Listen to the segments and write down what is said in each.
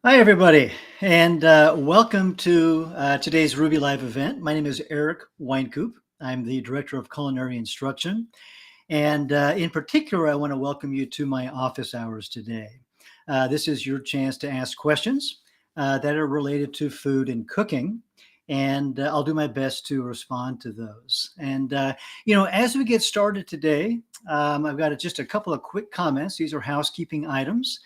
Hi, everybody, and welcome to today's Ruby Live event. My name is Eric Wynkoop. I'm the Director of Culinary Instruction, and in particular, I want to welcome you to my office hours today. This is your chance to ask questions that are related to food and cooking, and I'll do my best to respond to those. And, as we get started today, I've got just a couple of quick comments. These are housekeeping items.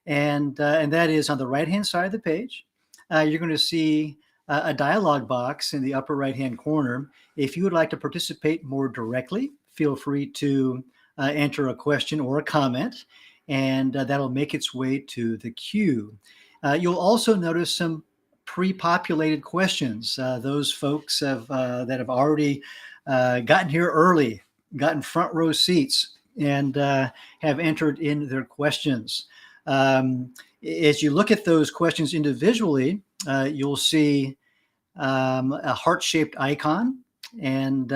And that is on the right-hand side of the page. You're going to see a dialog box in the upper right-hand corner. If you would like to participate more directly, feel free to enter a question or a comment, and that'll make its way to the queue. You'll also notice some pre-populated questions. Those folks that have already gotten here early, gotten front row seats, and have entered in their questions. As you look at those questions individually, you'll see a heart-shaped icon. And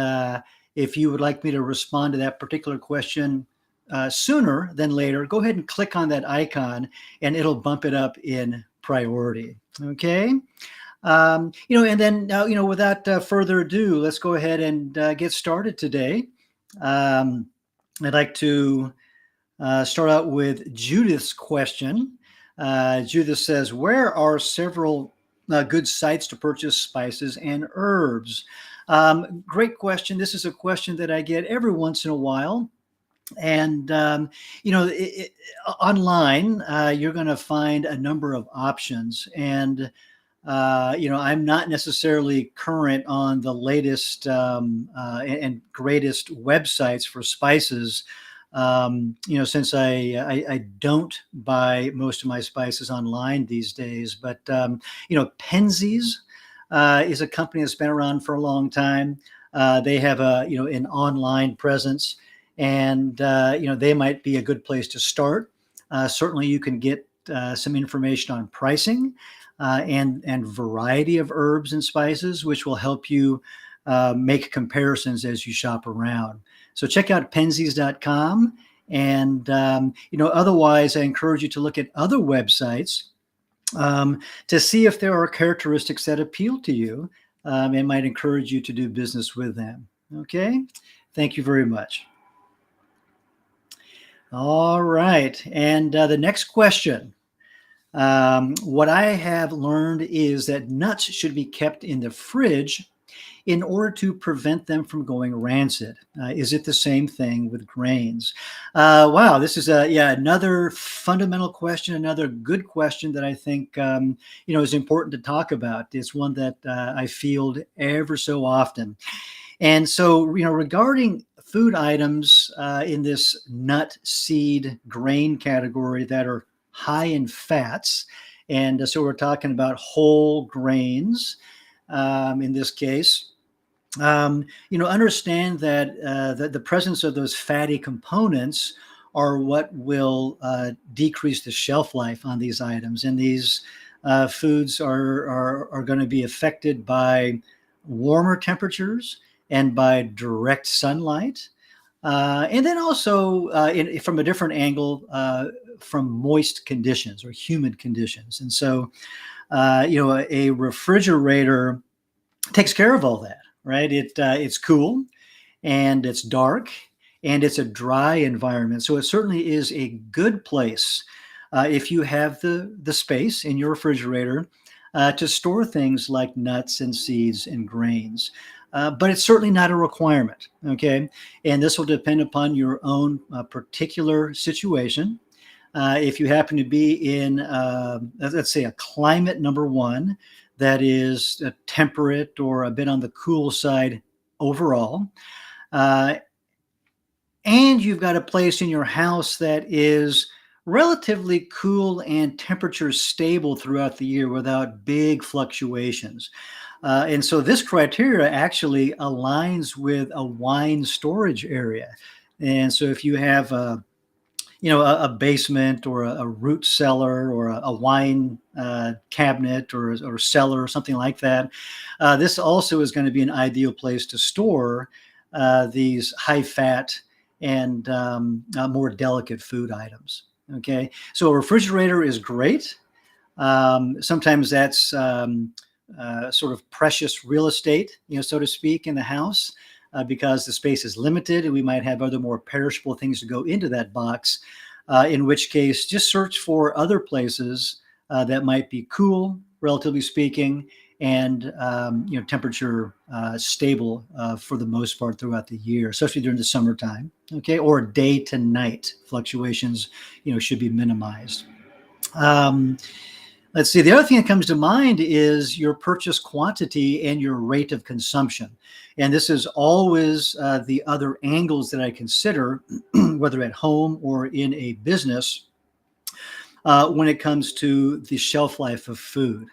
if you would like me to respond to that particular question sooner than later, go ahead and click on that icon and it'll bump it up in priority. Okay. And then now, without further ado, let's go ahead and get started today. I'd like to start out with Judith's question. Judith says, where are several good sites to purchase spices and herbs? Great question. This is a question that I get every once in a while. And, online, you're going to find a number of options. And, I'm not necessarily current on the latest and greatest websites for spices. Since I don't buy most of my spices online these days, but Penzies is a company that's been around for a long time. They have an online presence, and they might be a good place to start. Certainly, you can get some information on pricing and variety of herbs and spices, which will help you make comparisons as you shop around. So check out penzies.com. And, otherwise, I encourage you to look at other websites to see if there are characteristics that appeal to you and might encourage you to do business with them. Okay. Thank you very much. All right. And the next question. What I have learned is that nuts should be kept in the fridge in order to prevent them from going rancid. Is it the same thing with grains? Wow, this is another fundamental question, another good question that I think is important to talk about. It's one that I field ever so often. And so, regarding food items in this nut, seed, grain category that are high in fats, and so we're talking about whole grains in this case. Understand that the presence of those fatty components are what will decrease the shelf life on these items, and these foods are going to be affected by warmer temperatures and by direct sunlight, and then also from a different angle from moist conditions or humid conditions. And so, a refrigerator takes care of all that. Right? It's cool and it's dark and it's a dry environment. So it certainly is a good place if you have the space in your refrigerator to store things like nuts and seeds and grains. But it's certainly not a requirement. Okay. And this will depend upon your own particular situation. If you happen to be in, let's say, a climate number one, that is temperate or a bit on the cool side overall. And you've got a place in your house that is relatively cool and temperature stable throughout the year without big fluctuations. And so this criteria actually aligns with a wine storage area. And so if you have a basement or a root cellar or a wine cabinet or cellar or something like that. This also is going to be an ideal place to store these high fat and more delicate food items. Okay, so a refrigerator is great. Sometimes that's sort of precious real estate, so to speak, in the house, because the space is limited and we might have other more perishable things to go into that box, in which case just search for other places that might be cool, relatively speaking, and temperature stable for the most part throughout the year, especially during the summertime. Okay, or day to night fluctuations, should be minimized. Let's see. The other thing that comes to mind is your purchase quantity and your rate of consumption. And this is always the other angles that I consider, whether at home or in a business, when it comes to the shelf life of food.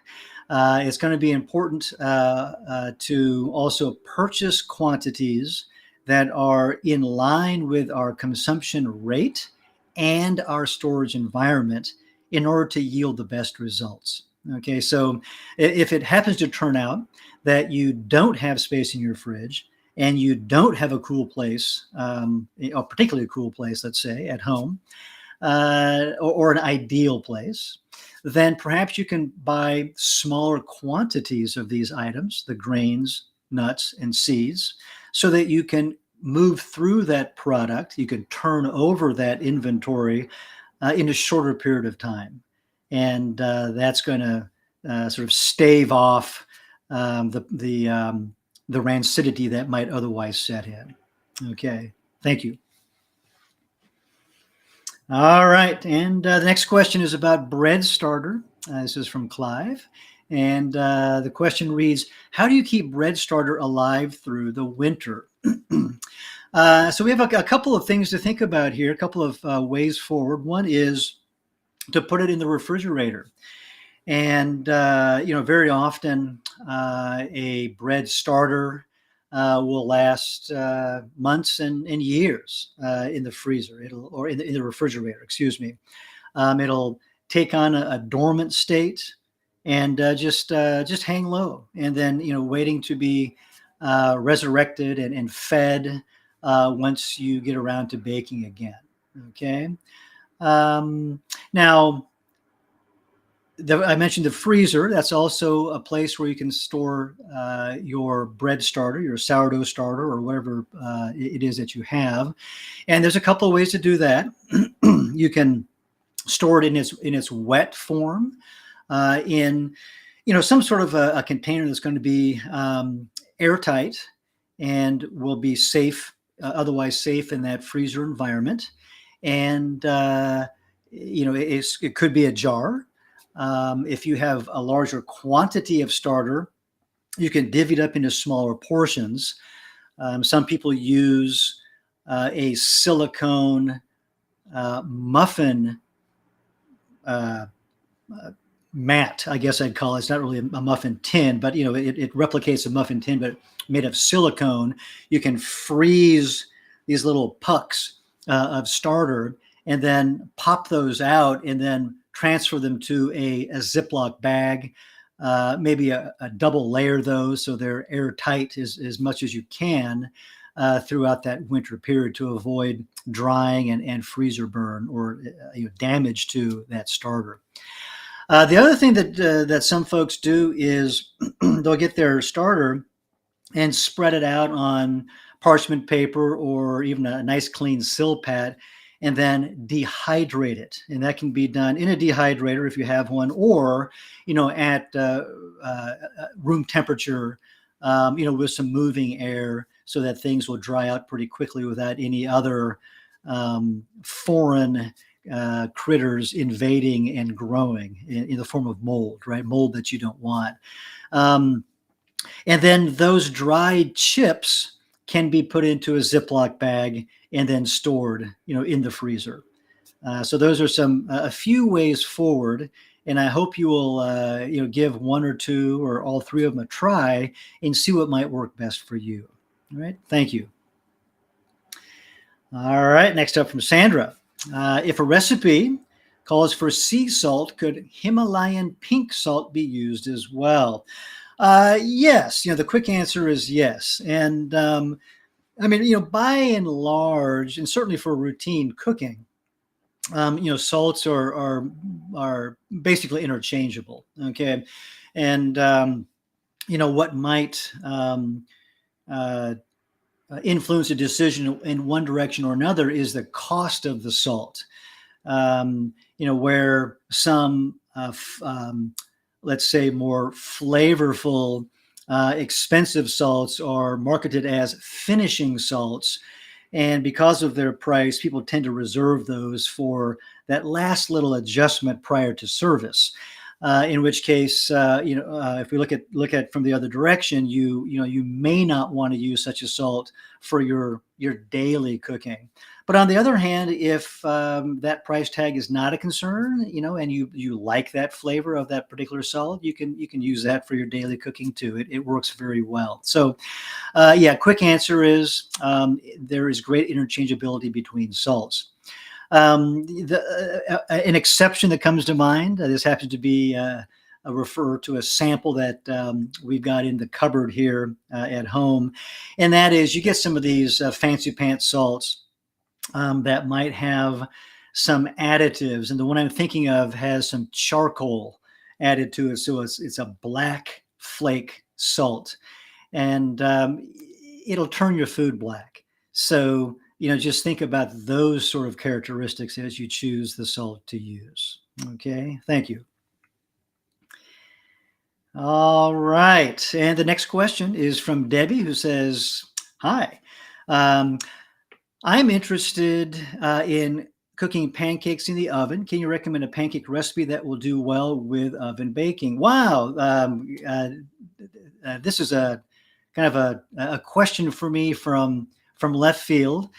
It's going to be important to also purchase quantities that are in line with our consumption rate and our storage environment in order to yield the best results. Okay, so if it happens to turn out that you don't have space in your fridge and you don't have a cool place, a particularly cool place, let's say, at home, or an ideal place, then perhaps you can buy smaller quantities of these items, the grains, nuts, and seeds, so that you can move through that product. You can turn over that inventory in a shorter period of time. And that's going to sort of stave off the rancidity that might otherwise set in. Okay, thank you. All right, and the next question is about bread starter. This is from Clive. And the question reads, how do you keep bread starter alive through the winter? So we have a couple of things to think about here, a couple of ways forward. One is to put it in the refrigerator. And, very often a bread starter will last months and years in the freezer, or in the refrigerator, excuse me. It'll take on a dormant state and just hang low, and then waiting to be resurrected and fed once you get around to baking again. Okay. Now, I mentioned the freezer. That's also a place where you can store your bread starter, your sourdough starter, or whatever it is that you have. And there's a couple of ways to do that. You can store it in its wet form, in some sort of a container that's going to be airtight and will be safe, otherwise safe in that freezer environment. And it could be a jar. If you have a larger quantity of starter, you can divvy it up into smaller portions. Some people use a silicone muffin mat, I guess I'd call it. It's not really a muffin tin, but it replicates a muffin tin, but made of silicone. You can freeze these little pucks of starter and then pop those out and then transfer them to a Ziploc bag, maybe a double layer those so they're airtight as much as you can throughout that winter period to avoid drying and freezer burn or damage to that starter. The other thing that some folks do is they'll get their starter and spread it out on parchment paper or even a nice clean Silpat, and then dehydrate it. And that can be done in a dehydrator if you have one, or at room temperature, with some moving air, so that things will dry out pretty quickly without any other foreign critters invading and growing in the form of mold, right? Mold that you don't want. And then those dried chips can be put into a Ziploc bag and then stored, in the freezer. So those are a few ways forward, and I hope you will, give one or two or all three of them a try and see what might work best for you. All right, thank you. All right, next up from Sandra. If a recipe calls for sea salt, could Himalayan pink salt be used as well? Yes, the quick answer is yes. And by and large, and certainly for routine cooking, salts are basically interchangeable. Okay, and what might uh, influence a decision in one direction or another is the cost of the salt. Where some, let's say, more flavorful, expensive salts are marketed as finishing salts. And because of their price, people tend to reserve those for that last little adjustment prior to service. In which case, if we look at from the other direction, you may not want to use such a salt for your daily cooking. But on the other hand, if that price tag is not a concern, and you like that flavor of that particular salt, you can use that for your daily cooking too. It works very well. So, quick answer is there is great interchangeability between salts. An exception that comes to mind, this happens to be refer to a sample that we've got in the cupboard here at home, and that is you get some of these fancy pants salts that might have some additives, and the one I'm thinking of has some charcoal added to it, so it's a black flake salt, and it'll turn your food black. So just think about those sort of characteristics as you choose the salt to use. Okay, thank you. All right, and the next question is from Debbie, who says, "Hi, um, I'm interested in cooking pancakes in the oven. Can you recommend a pancake recipe that will do well with oven baking?" Wow, this is a kind of a question for me from left field.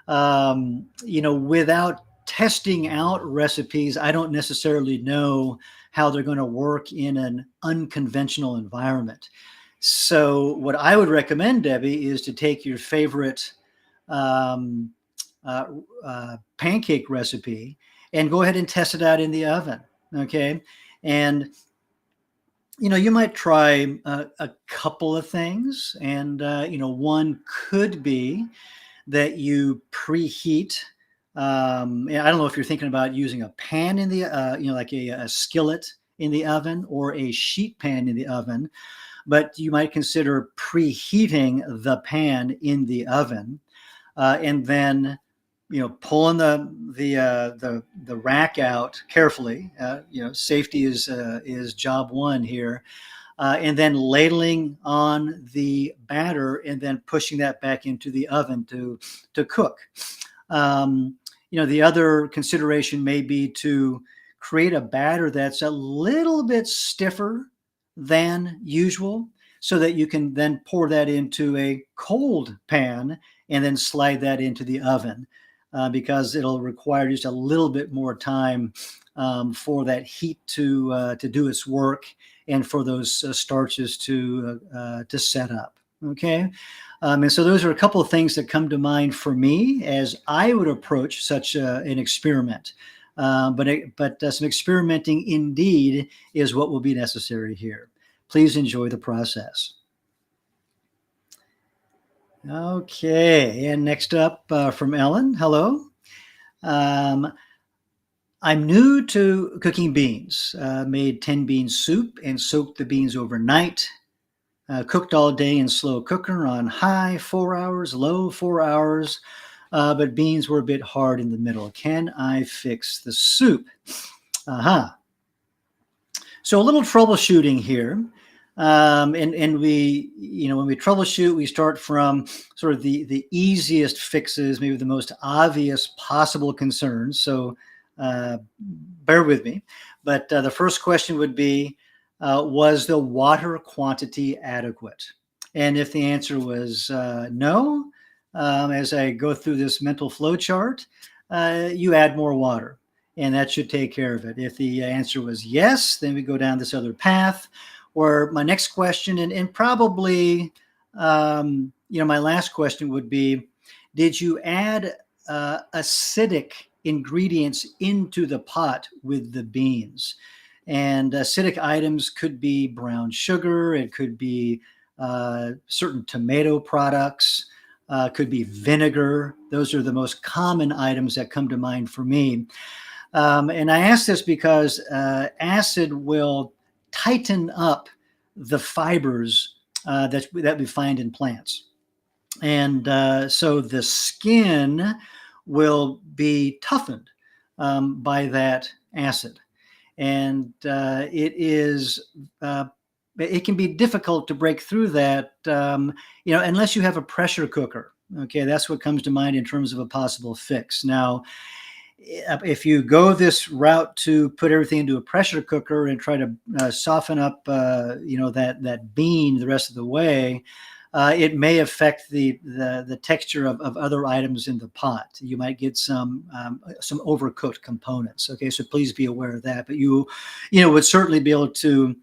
Without testing out recipes, I don't necessarily know how they're going to work in an unconventional environment. So, what I would recommend, Debbie, is to take your favorite um, uh, pancake recipe and go ahead and test it out in the oven. Okay. And you might try a couple of things, and one could be that you preheat. And I don't know if you're thinking about using a pan in the, like a skillet in the oven or a sheet pan in the oven, but you might consider preheating the pan in the oven, and then pulling the rack out carefully. Safety is job one here, and then ladling on the batter and then pushing that back into the oven to cook. The other consideration may be to create a batter that's a little bit stiffer than usual, so that you can then pour that into a cold pan and then slide that into the oven, because it'll require just a little bit more time for that heat to do its work and for those starches to set up. Okay, and so those are a couple of things that come to mind for me as I would approach such an experiment. But some experimenting indeed is what will be necessary here. Please enjoy the process. Okay, and next up from Ellen. Hello. Um, I'm new to cooking beans. Made 10 bean soup and soaked the beans overnight. Cooked all day in slow cooker on high 4 hours, low 4 hours, but beans were a bit hard in the middle. Can I fix the soup? Uh-huh. So a little troubleshooting here. And we, when we troubleshoot, we start from sort of the easiest fixes, maybe the most obvious possible concerns. So bear with me. But the first question would be, was the water quantity adequate? And if the answer was no, as I go through this mental flow chart, you add more water, and that should take care of it. If the answer was yes, then we go down this other path. Or my next question, and probably, my last question would be, did you add acidic ingredients into the pot with the beans? And acidic items could be brown sugar, it could be certain tomato products, could be vinegar. Those are the most common items that come to mind for me. And I ask this because acid will tighten up the fibers that we find in plants. And so the skin will be toughened by that acid. And it can be difficult to break through that, unless you have a pressure cooker. Okay, that's what comes to mind in terms of a possible fix. Now, if you go this route to put everything into a pressure cooker and try to soften up, that bean the rest of the way, it may affect the texture of other items in the pot. You might get some overcooked components. Okay, so please be aware of that. But you would certainly be able to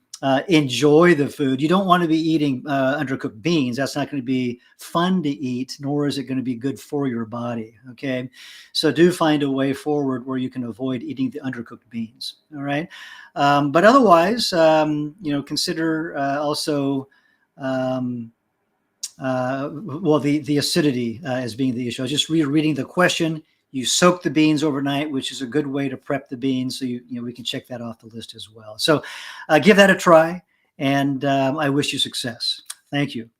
enjoy the food. You don't want to be eating undercooked beans. That's not going to be fun to eat, nor is it going to be good for your body. Okay, so do find a way forward where you can avoid eating the undercooked beans. All right, but otherwise, consider also. The acidity as being the issue. I was just reading the question. You soak the beans overnight, which is a good way to prep the beans. So we can check that off the list as well. So give that a try, and I wish you success. Thank you.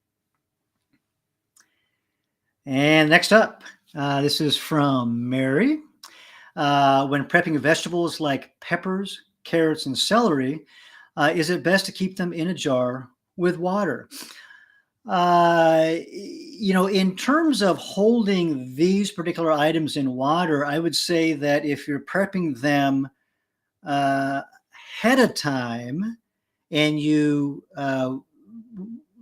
And next up, this is from Mary. When prepping vegetables like peppers, carrots, and celery, is it best to keep them in a jar with water? In terms of holding these particular items in water, I would say that if you're prepping them ahead of time and you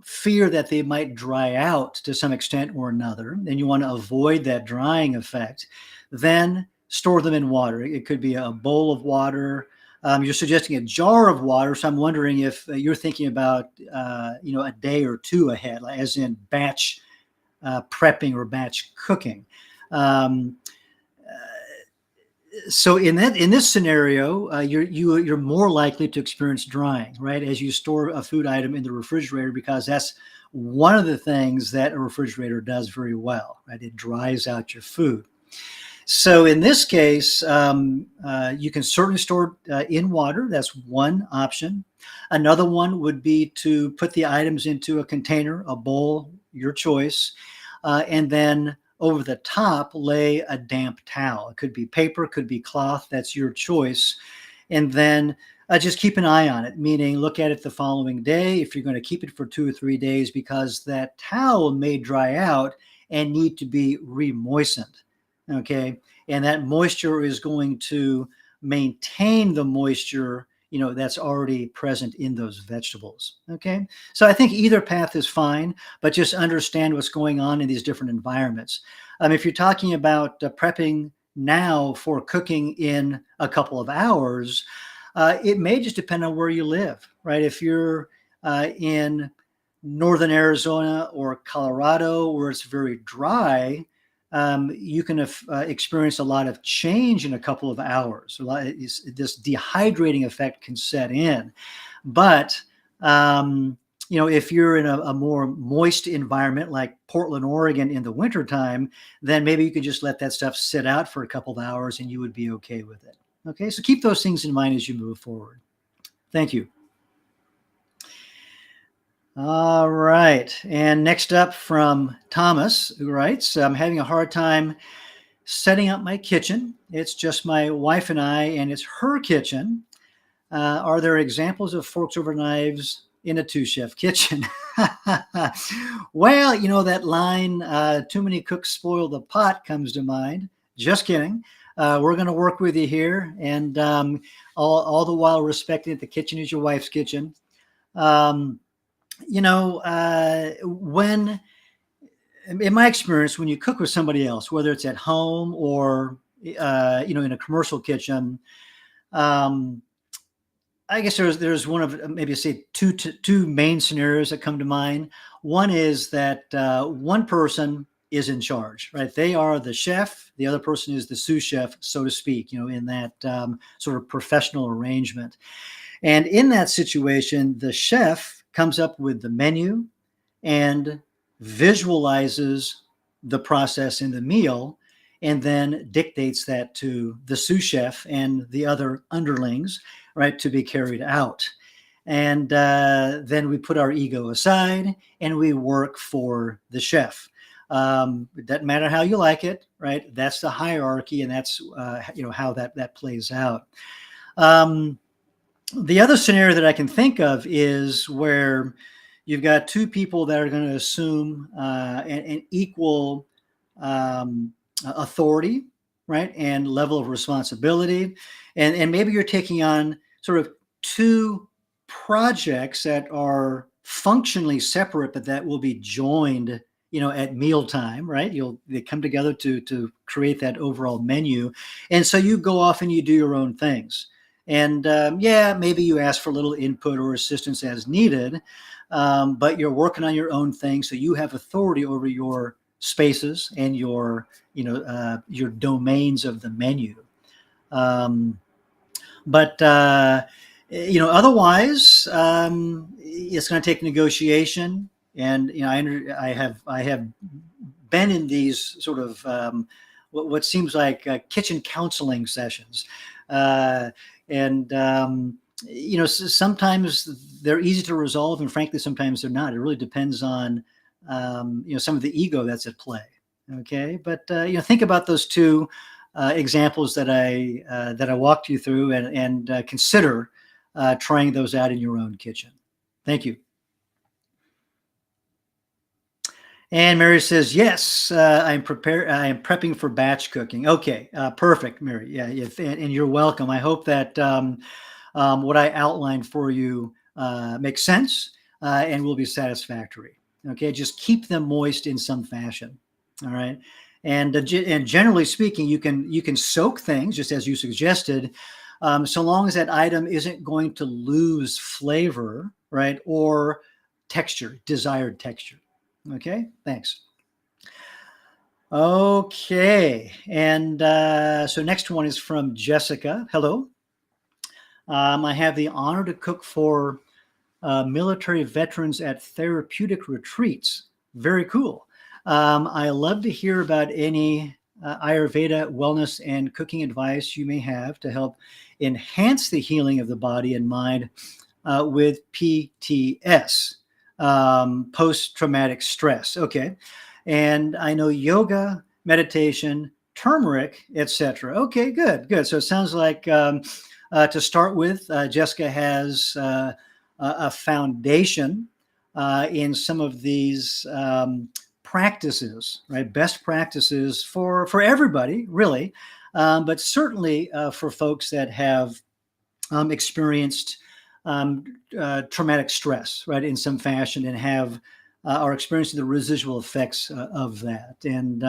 fear that they might dry out to some extent or another, and you want to avoid that drying effect, then store them in water. It could be a bowl of water. You're suggesting a jar of water, so I'm wondering if you're thinking about a day or two ahead, as in batch prepping or batch cooking. So in this scenario, you're more likely to experience drying, right, as you store a food item in the refrigerator, because that's one of the things that a refrigerator does very well, right? It dries out your food. So in this case, you can certainly store in water. That's one option. Another one would be to put the items into a container, a bowl, your choice, and then over the top lay a damp towel. It could be paper, could be cloth. That's your choice. And then just keep an eye on it, meaning look at it the following day if you're going to keep it for 2 or 3 days, because that towel may dry out and need to be re-moistened. Okay, and that moisture is going to maintain the moisture, that's already present in those vegetables. Okay, so I think either path is fine, but just understand what's going on in these different environments. If you're talking about prepping now for cooking in a couple of hours, it may just depend on where you live, right? If you're in northern Arizona or Colorado, where it's very dry, you can experience a lot of change in a couple of hours. This dehydrating effect can set in. But, if you're in a more moist environment like Portland, Oregon in the wintertime, then maybe you could just let that stuff sit out for a couple of hours and you would be okay with it. Okay, so keep those things in mind as you move forward. Thank you. All right. And next up from Thomas, who writes, I'm having a hard time setting up my kitchen. It's just my wife and I, and it's her kitchen. Are there examples of forks over knives in a two-chef kitchen? Well, that line, too many cooks spoil the pot, comes to mind. Just kidding. We're going to work with you here, and all the while respecting that the kitchen is your wife's kitchen. When, in my experience, when you cook with somebody else, whether it's at home or, in a commercial kitchen, I guess there's one of maybe say two main scenarios that come to mind. One is that one person is in charge, right? They are the chef. The other person is the sous chef, so to speak, in that sort of professional arrangement. And in that situation, the chef comes up with the menu and visualizes the process in the meal. and then dictates that to the sous chef and the other underlings, right, to be carried out. And then we put our ego aside and we work for the chef. It doesn't matter how you like it, right? That's the hierarchy, and that's how that plays out. The other scenario that I can think of is where you've got two people that are going to assume an equal authority, right, and level of responsibility, and maybe you're taking on sort of two projects that are functionally separate, but that will be joined, at mealtime, right? They come together to create that overall menu, and so you go off and you do your own things. And maybe you ask for a little input or assistance as needed, but you're working on your own thing, so you have authority over your spaces and your domains of the menu. But otherwise, it's going to take negotiation. And I have been in these sort of what seems like kitchen counseling sessions. Sometimes they're easy to resolve, and frankly, sometimes they're not. It really depends on some of the ego that's at play. Okay, but think about those two examples that I walked you through, and consider trying those out in your own kitchen. Thank you. And Mary says, yes, I'm prepared. I am prepping for batch cooking. Okay, perfect, Mary. Yeah, and you're welcome. I hope that what I outlined for you makes sense and will be satisfactory. Okay, just keep them moist in some fashion. All right, and generally speaking, you can soak things just as you suggested, so long as that item isn't going to lose flavor, right, or texture, desired texture. Okay, thanks. Okay, and so next one is from Jessica. Hello. I have the honor to cook for military veterans at therapeutic retreats. Very cool. I love to hear about any Ayurveda wellness and cooking advice you may have to help enhance the healing of the body and mind with PTS, post-traumatic stress. Okay. And I know yoga, meditation, turmeric, etc. Okay, good. So it sounds like to start with, Jessica has a foundation in some of these practices, right? Best practices for everybody, really, but certainly for folks that have experienced traumatic stress, right, in some fashion, and are experiencing the residual effects of that. And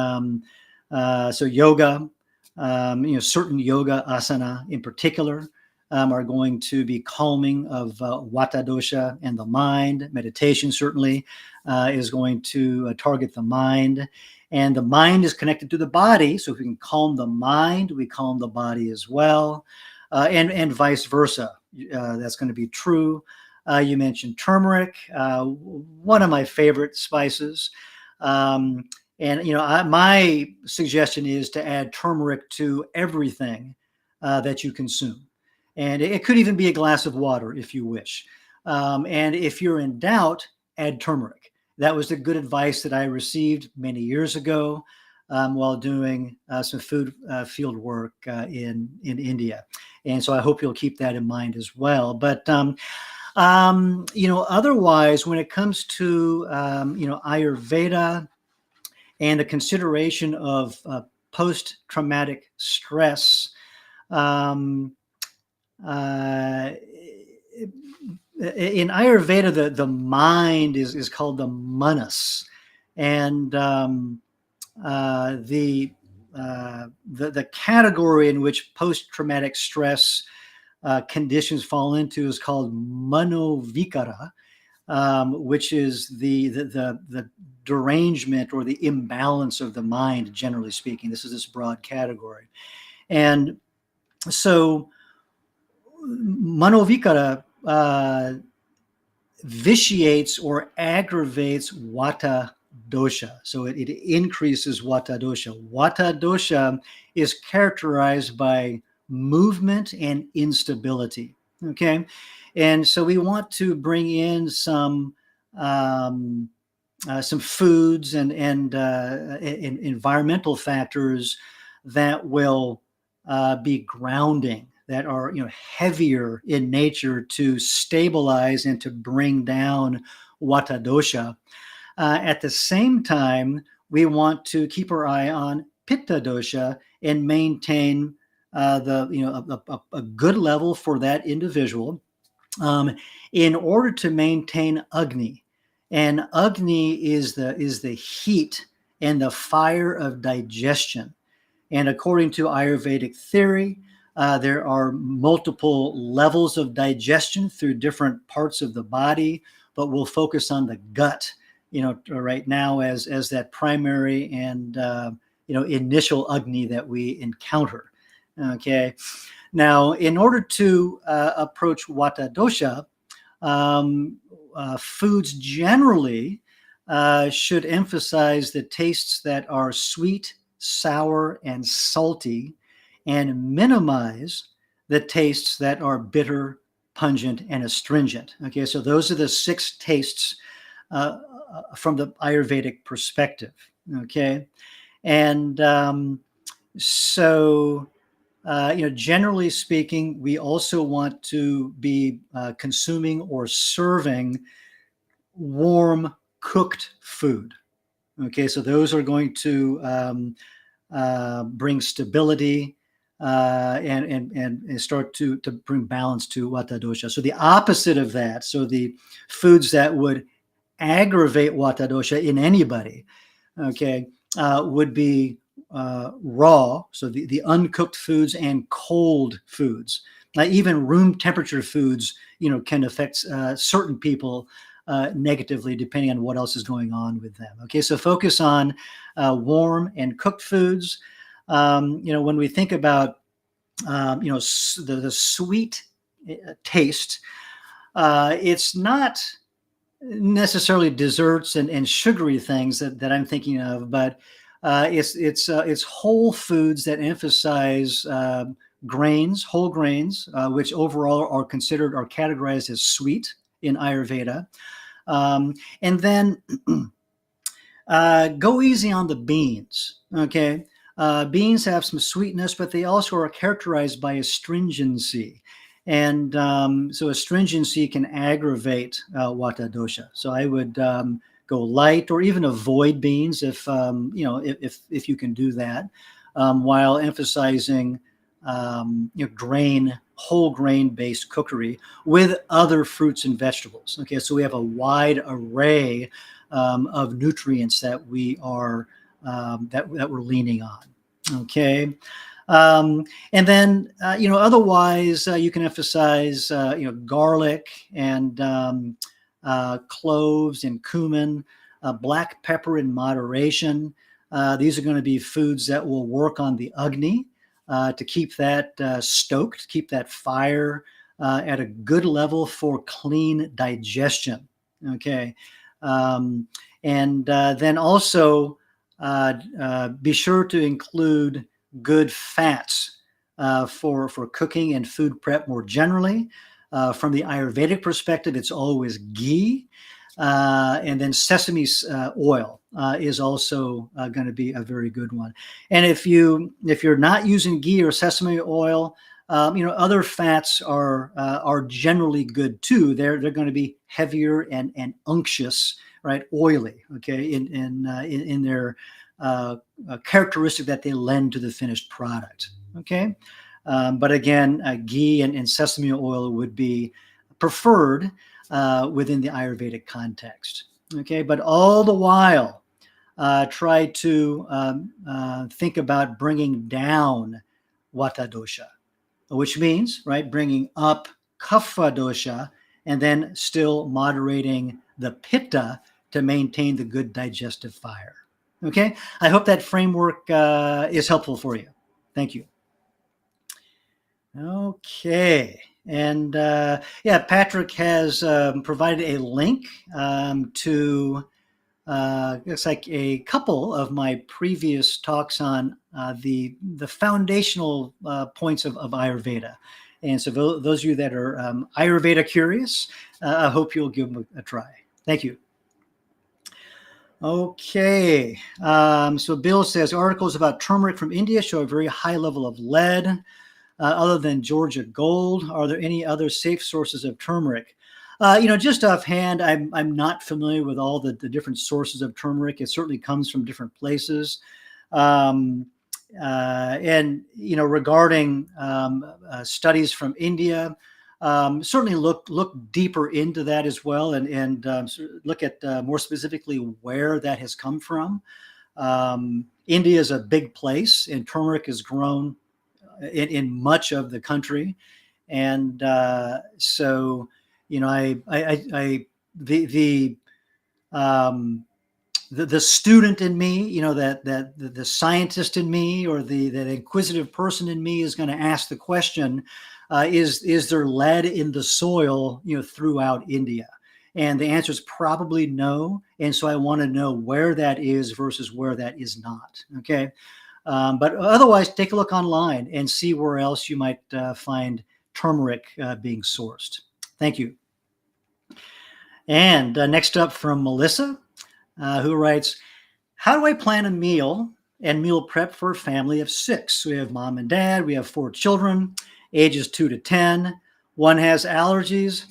so yoga, certain yoga asana in particular are going to be calming of vata dosha and the mind. Meditation certainly is going to target the mind. And the mind is connected to the body. So if we can calm the mind, we calm the body as well. And vice versa. That's going to be true. You mentioned turmeric, one of my favorite spices. My suggestion is to add turmeric to everything that you consume. And it could even be a glass of water if you wish. And if you're in doubt, add turmeric. That was the good advice that I received many years ago while doing some food field work in India. And so I hope you'll keep that in mind as well. But otherwise, when it comes to Ayurveda and the consideration of post-traumatic stress, in Ayurveda, the mind is called the manas, and the category in which post-traumatic stress conditions fall into is called manovikara, which is the derangement or the imbalance of the mind, generally speaking. This is this broad category. And so manovikara vitiates or aggravates vata dosha. So it increases Vata dosha. Vata dosha is characterized by movement and instability. Okay. And so we want to bring in some foods and environmental factors that will be grounding, that are heavier in nature to stabilize and to bring down Vata dosha. At the same time, we want to keep our eye on Pitta dosha and maintain a good level for that individual um, in order to maintain Agni. And Agni is the heat and the fire of digestion. And according to Ayurvedic theory, there are multiple levels of digestion through different parts of the body, but we'll focus on the gut, right now as that primary and initial Agni that we encounter. Okay. Now, in order to approach Vata dosha, foods generally should emphasize the tastes that are sweet, sour, and salty, and minimize the tastes that are bitter, pungent, and astringent. Okay, so those are the 6 tastes from the Ayurvedic perspective. Okay, and so generally speaking, we also want to be consuming or serving warm cooked food. Okay, so those are going to bring stability and start to bring balance to Vata dosha. So the opposite of that, so the foods that would aggravate Vata dosha in anybody, okay, would be raw, so the uncooked foods and cold foods. Even room temperature foods, can affect certain people negatively depending on what else is going on with them. Okay, so focus on warm and cooked foods. When we think about the sweet taste, it's not necessarily desserts and sugary things that I'm thinking of, but it's whole foods that emphasize grains, whole grains, which overall are categorized as sweet in Ayurveda. And then go easy on the beans. Okay, beans have some sweetness, but they also are characterized by astringency. And so astringency can aggravate Vata dosha. So I would go light or even avoid beans if you can do that, while emphasizing whole grain based cookery with other fruits and vegetables. Okay, so we have a wide array of nutrients that we are that we're leaning on. Okay. And then, otherwise, you can emphasize, garlic and cloves and cumin, black pepper in moderation. These are going to be foods that will work on the Agni to keep that stoked, keep that fire at a good level for clean digestion. Okay. And then also be sure to include good fats for cooking and food prep more generally. From the Ayurvedic perspective, it's always ghee, and then sesame oil is also going to be a very good one. And if you're not using ghee or sesame oil, other fats are generally good too. They're going to be heavier and unctuous, right? Oily, okay, in their characteristic that they lend to the finished product. Okay, but again, ghee and sesame oil would be preferred within the Ayurvedic context. Okay, but all the while, try to think about bringing down Vata dosha, which means, right, bringing up Kapha dosha and then still moderating the Pitta to maintain the good digestive fire. Okay, I hope that framework is helpful for you. Thank you. Okay, and yeah, Patrick has provided a link to it's like a couple of my previous talks on the foundational points of Ayurveda. And so those of you that are Ayurveda curious, I hope you'll give them a try. Thank you. Okay, so Bill says articles about turmeric from India show a very high level of lead. Other than Georgia Gold, are there any other safe sources of turmeric? Just offhand, I'm not familiar with all the different sources of turmeric. It certainly comes from different places. Um, and regarding studies from India, certainly look deeper into that as well, and look at more specifically where that has come from. India is a big place, and turmeric is grown in much of the country, and so I um, the student in me, that the scientist in me, or that inquisitive person in me is going to ask the question: is there lead in the soil, throughout India? And the answer is probably no. And so I want to know where that is versus where that is not. Okay. But otherwise, take a look online and see where else you might find turmeric being sourced. Thank you. And next up from Melissa, who writes, how do I plan a meal and meal prep for a family of 6? We have mom and dad. We have 4 children, ages 2 to 10. One has allergies.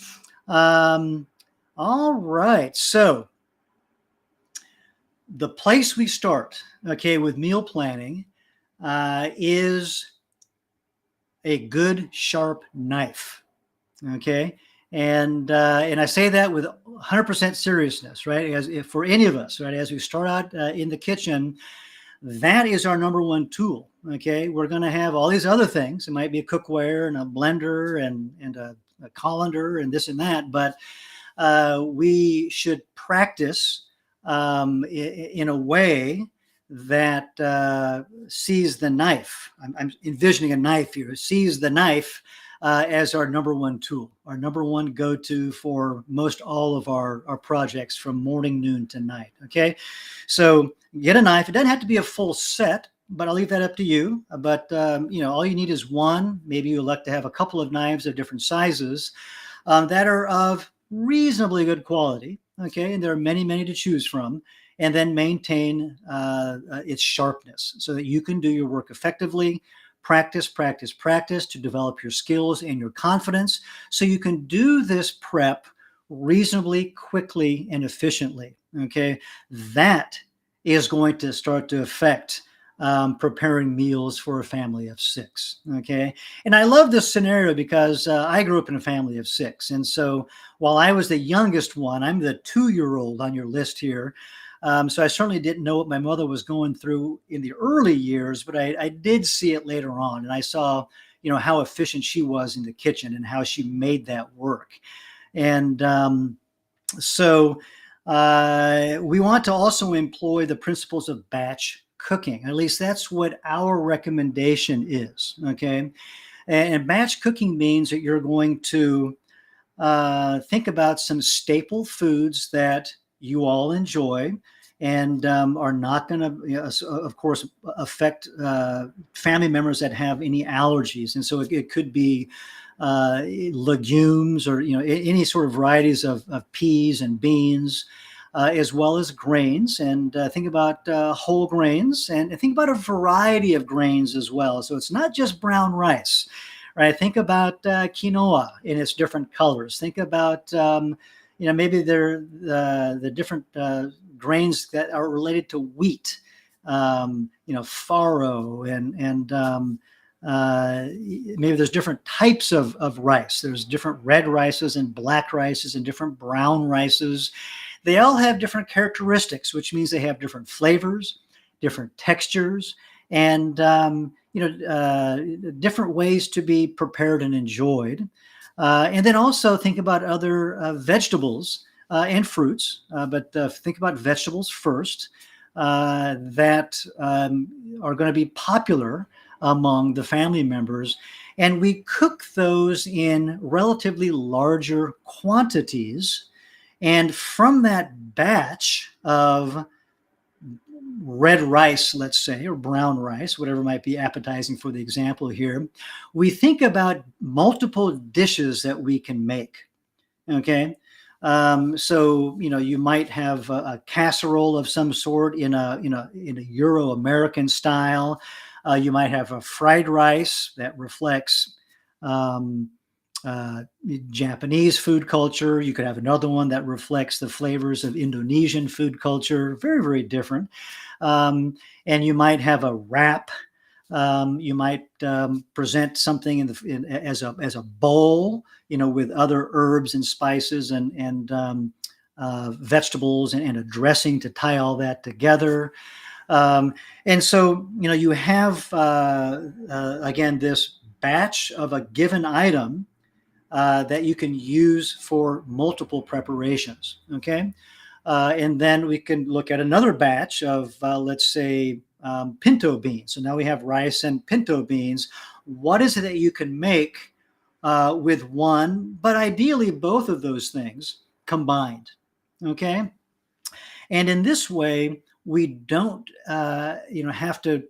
All right. So the place we start, okay, with meal planning is a good sharp knife, okay? And I say that with 100% seriousness, right? As if for any of us, right, as we start out in the kitchen, that is our number one tool, okay? We're going to have all these other things. It might be a cookware and a blender and a colander and this and that, but we should practice in a way that sees the knife. I'm envisioning a knife here. Sees the knife as our number one tool, our number one go-to for most all of our projects from morning, noon to night. Okay, so get a knife. It doesn't have to be a full set, but I'll leave that up to you. But all you need is one. Maybe you elect to have a couple of knives of different sizes that are of reasonably good quality. Okay, and there are many, many to choose from. And then maintain its sharpness so that you can do your work effectively. Practice, practice, practice to develop your skills and your confidence so you can do this prep reasonably quickly and efficiently. Okay, that is going to start to affect preparing meals for a family of 6. Okay, and I love this scenario because I grew up in a family of 6, and so while I was the youngest one, I'm the 2-year-old on your list here. So I certainly didn't know what my mother was going through in the early years, but I did see it later on, and I saw, how efficient she was in the kitchen and how she made that work. And so we want to also employ the principles of batch cooking. At least that's what our recommendation is. Okay, and batch cooking means that you're going to think about some staple foods that you all enjoy and are not going to, of course, affect family members that have any allergies. And so it could be legumes or, any sort of varieties of peas and beans, as well as grains. And think about whole grains, and think about a variety of grains as well. So it's not just brown rice. Right. Think about quinoa in its different colors. Think about, maybe they're the different grains that are related to wheat, farro, and maybe there's different types of rice. There's different red rices and black rices and different brown rices. They all have different characteristics, which means they have different flavors, different textures, and different ways to be prepared and enjoyed. And then also think about other vegetables and fruits, but think about vegetables first that are going to be popular among the family members. And we cook those in relatively larger quantities And from that batch of red rice, let's say, or brown rice, whatever might be appetizing for the example here, we think about multiple dishes that we can make. Okay. So you might have a casserole of some sort in a Euro-American style. You might have a fried rice that reflects um, uh, Japanese food culture. You could have another one that reflects the flavors of Indonesian food culture. Very, very different. And you might have a wrap. You might present something as a bowl, with other herbs and spices and vegetables and a dressing to tie all that together. And so, you have, again, this batch of a given item that you can use for multiple preparations. Okay. And then we can look at another batch of, let's say, pinto beans. So now we have rice and pinto beans. What is it that you can make with one, but ideally both of those things combined? Okay. And in this way, we don't, have to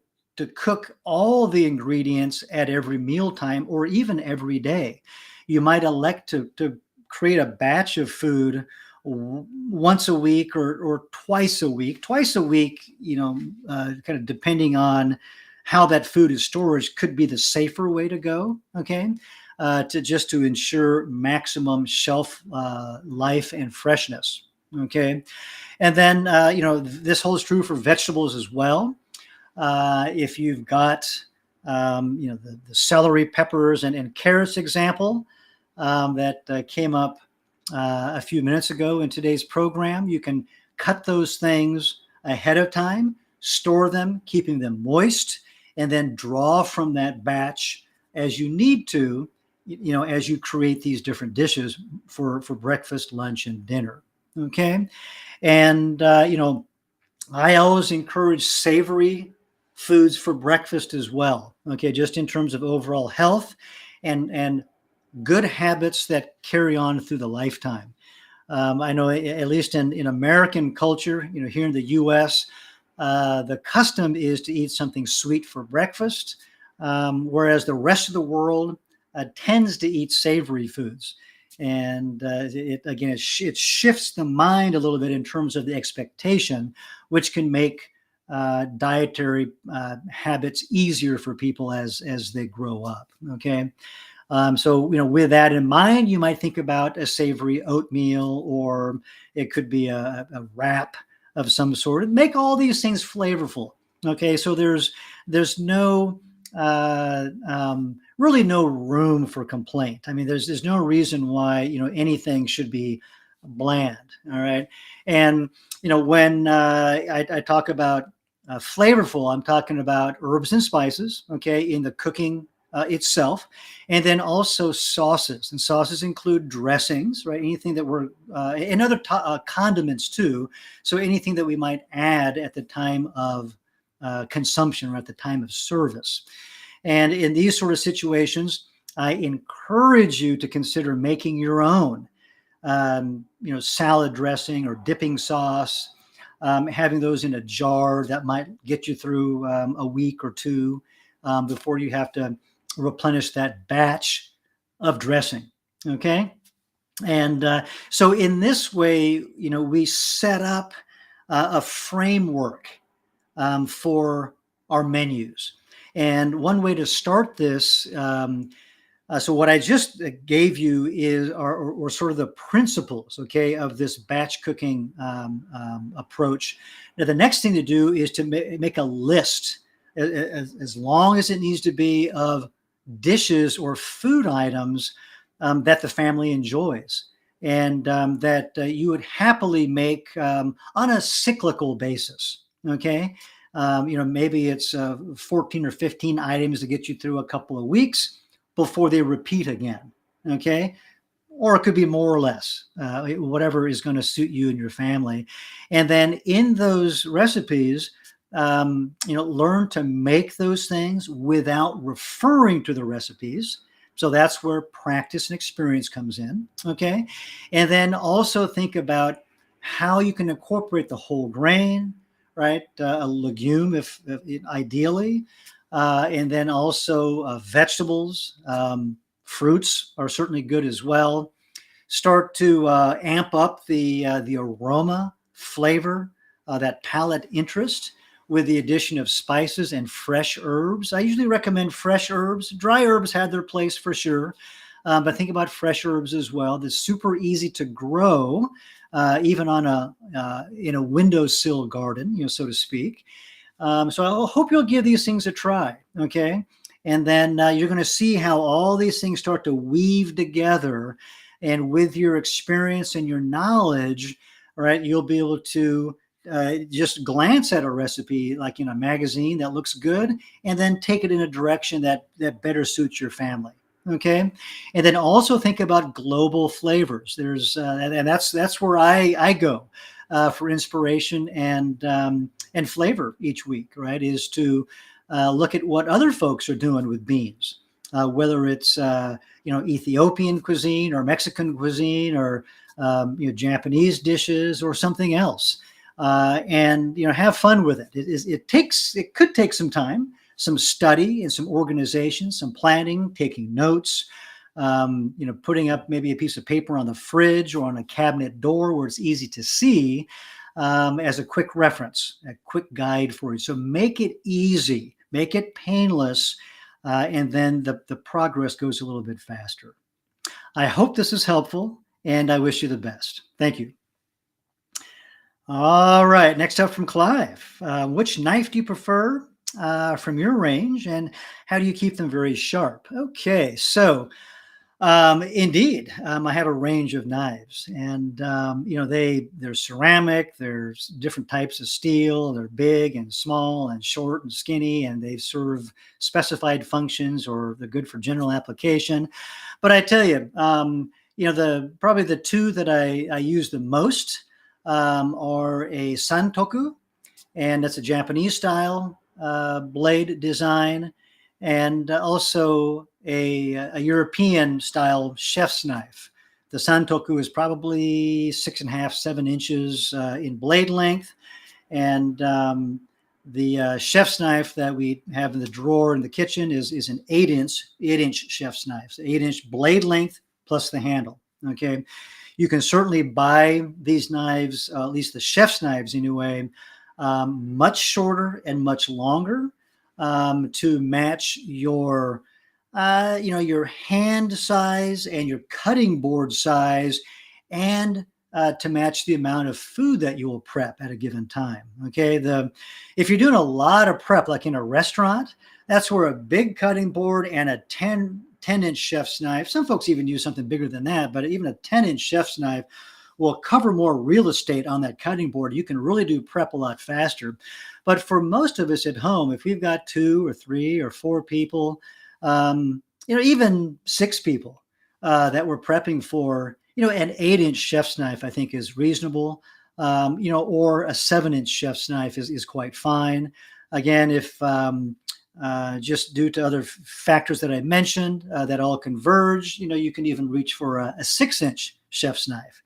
cook all the ingredients at every mealtime or even every day. You might elect to create a batch of food once a week or twice a week. Twice a week, kind of depending on how that food is stored, could be the safer way to go. Okay. To ensure maximum shelf life and freshness. Okay. And then, this holds true for vegetables as well. If you've got, the celery, peppers, and carrots example that came up a few minutes ago in today's program, you can cut those things ahead of time, store them, keeping them moist, and then draw from that batch as you need to, as you create these different dishes for breakfast, lunch, and dinner. Okay. And, I always encourage savory foods for breakfast as well. Okay. Just in terms of overall health and good habits that carry on through the lifetime. I know at least in American culture, here in the U.S., the custom is to eat something sweet for breakfast, whereas the rest of the world tends to eat savory foods. And it shifts the mind a little bit in terms of the expectation, which can make dietary habits easier for people as they grow up. Okay. So, with that in mind, you might think about a savory oatmeal, or it could be a wrap of some sort. Make all these things flavorful. Okay. So there's no, really no room for complaint. I mean, there's no reason why, anything should be bland. All right. And, when I talk about flavorful, I'm talking about herbs and spices, okay, in the cooking itself, and then also sauces. And sauces include dressings, right? Anything that and other condiments too. So anything that we might add at the time of consumption or at the time of service. And in these sort of situations, I encourage you to consider making your own, salad dressing or dipping sauce, having those in a jar that might get you through a week or two before you have to replenish that batch of dressing. Okay. And so in this way, we set up a framework for our menus. And one way to start this, so what I just gave you are sort of the principles, okay, of this batch cooking approach. Now, the next thing to do is to make a list, as long as it needs to be, of dishes or food items that the family enjoys, and that you would happily make on a cyclical basis. Okay. Maybe it's 14 or 15 items to get you through a couple of weeks before they repeat again. Okay. Or it could be more or less, whatever is going to suit you and your family. And then in those recipes, learn to make those things without referring to the recipes. So that's where practice and experience comes in. Okay. And then also think about how you can incorporate the whole grain, right? A legume, if ideally, and then also vegetables. Fruits are certainly good as well. Start to amp up the aroma, flavor, that palate interest with the addition of spices and fresh herbs. I usually recommend fresh herbs. Dry herbs had their place for sure, but think about fresh herbs as well. They're super easy to grow, even on a in a windowsill garden, so to speak. So I hope you'll give these things a try. Okay. And then you're going to see how all these things start to weave together. And with your experience and your knowledge, right, you'll be able to just glance at a recipe like in a magazine that looks good and then take it in a direction that better suits your family. Okay. And then also think about global flavors. And that's where I go for inspiration and flavor each week, right? Is to look at what other folks are doing with beans, whether it's Ethiopian cuisine or Mexican cuisine or Japanese dishes or something else, and have fun with it. It could take some time, some study, and some organization, some planning, taking notes. Putting up maybe a piece of paper on the fridge or on a cabinet door where it's easy to see, as a quick reference, a quick guide for you. So make it easy, make it painless, and then the progress goes a little bit faster. I hope this is helpful, and I wish you the best. Thank you. All right, next up from Clive. Which knife do you prefer from your range, and how do you keep them very sharp? Okay, so indeed, I have a range of knives, and they're ceramic. There's different types of steel. They're big and small and short and skinny, and they serve specified functions or they're good for general application. But I tell you, probably the two that I use the most are a santoku, and that's a Japanese style blade design, and also a European style chef's knife. The santoku is probably 6.5, 7 inches in blade length, and the chef's knife that we have in the drawer in the kitchen is an 8-inch chef's knife, so 8-inch blade length plus the handle. Okay, you can certainly buy these knives, at least the chef's knives anyway, much shorter and much longer, to match your hand size and your cutting board size, and to match the amount of food that you will prep at a given time. Okay, if you're doing a lot of prep, like in a restaurant, that's where a big cutting board and a 10-inch chef's knife, some folks even use something bigger than that, but even a 10-inch chef's knife will cover more real estate on that cutting board. You can really do prep a lot faster. But for most of us at home, if we've got 2 or 3 or 4 people, even 6 people that we're prepping for, an 8-inch chef's knife, I think is reasonable, or a 7-inch chef's knife is quite fine. Again, if just due to other factors that I mentioned that all converge, you can even reach for a 6-inch chef's knife.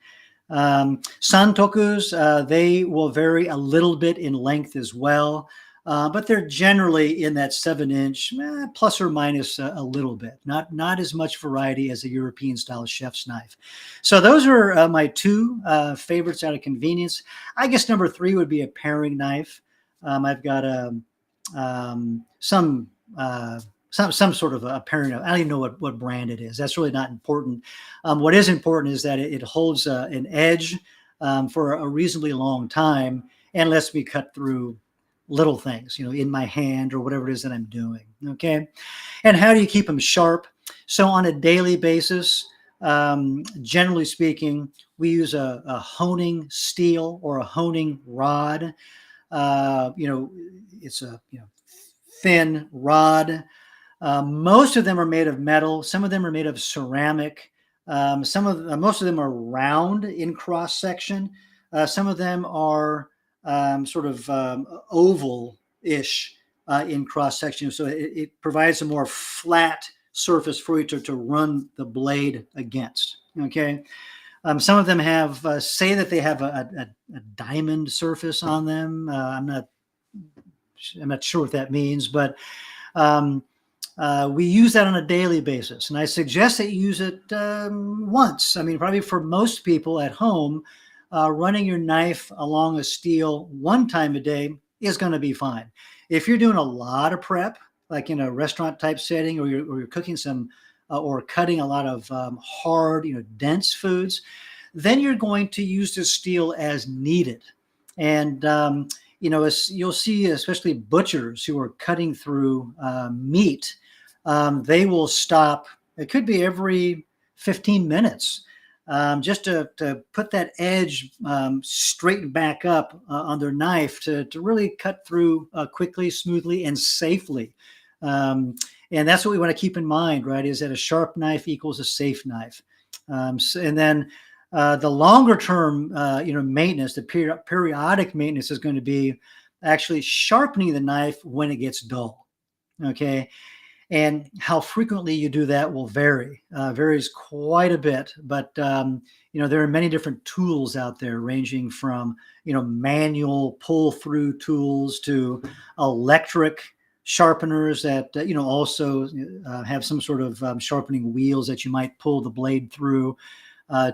Santokus, they will vary a little bit in length as well, but they're generally in that 7-inch, plus or minus a little bit. Not as much variety as a European style chef's knife. So those are my two favorites out of convenience. I guess number 3 would be a paring knife. I've got some sort of a paring knife. I don't even know what brand it is. That's really not important. What is important is that it holds an edge for a reasonably long time and lets me cut through little things, in my hand or whatever it is that I'm doing. Okay. And how do you keep them sharp? So on a daily basis, generally speaking, we use a honing steel or a honing rod. It's a thin rod. Most of them are made of metal. Some of them are made of ceramic. Most of them are round in cross section. Some of them are sort of oval-ish in cross section. So it provides a more flat surface for you to run the blade against. Okay. Some of them have say that they have a diamond surface on them. I'm not sure what that means, but um, we use that on a daily basis, and I suggest that you use it once. I mean, probably for most people at home, running your knife along a steel one time a day is going to be fine. If you're doing a lot of prep, like in a restaurant type setting, or you're cooking some or cutting a lot of hard, dense foods, then you're going to use the steel as needed. And you'll see, especially butchers who are cutting through meat, they will stop. It could be every 15 minutes, just to put that edge straight back up on their knife to really cut through quickly, smoothly, and safely. And that's what we want to keep in mind, right? Is that a sharp knife equals a safe knife. And then the longer term, maintenance, the periodic maintenance is going to be actually sharpening the knife when it gets dull. Okay. And how frequently you do that will vary, varies quite a bit. But, there are many different tools out there, ranging from, manual pull through tools to electric sharpeners that, also have some sort of sharpening wheels that you might pull the blade through,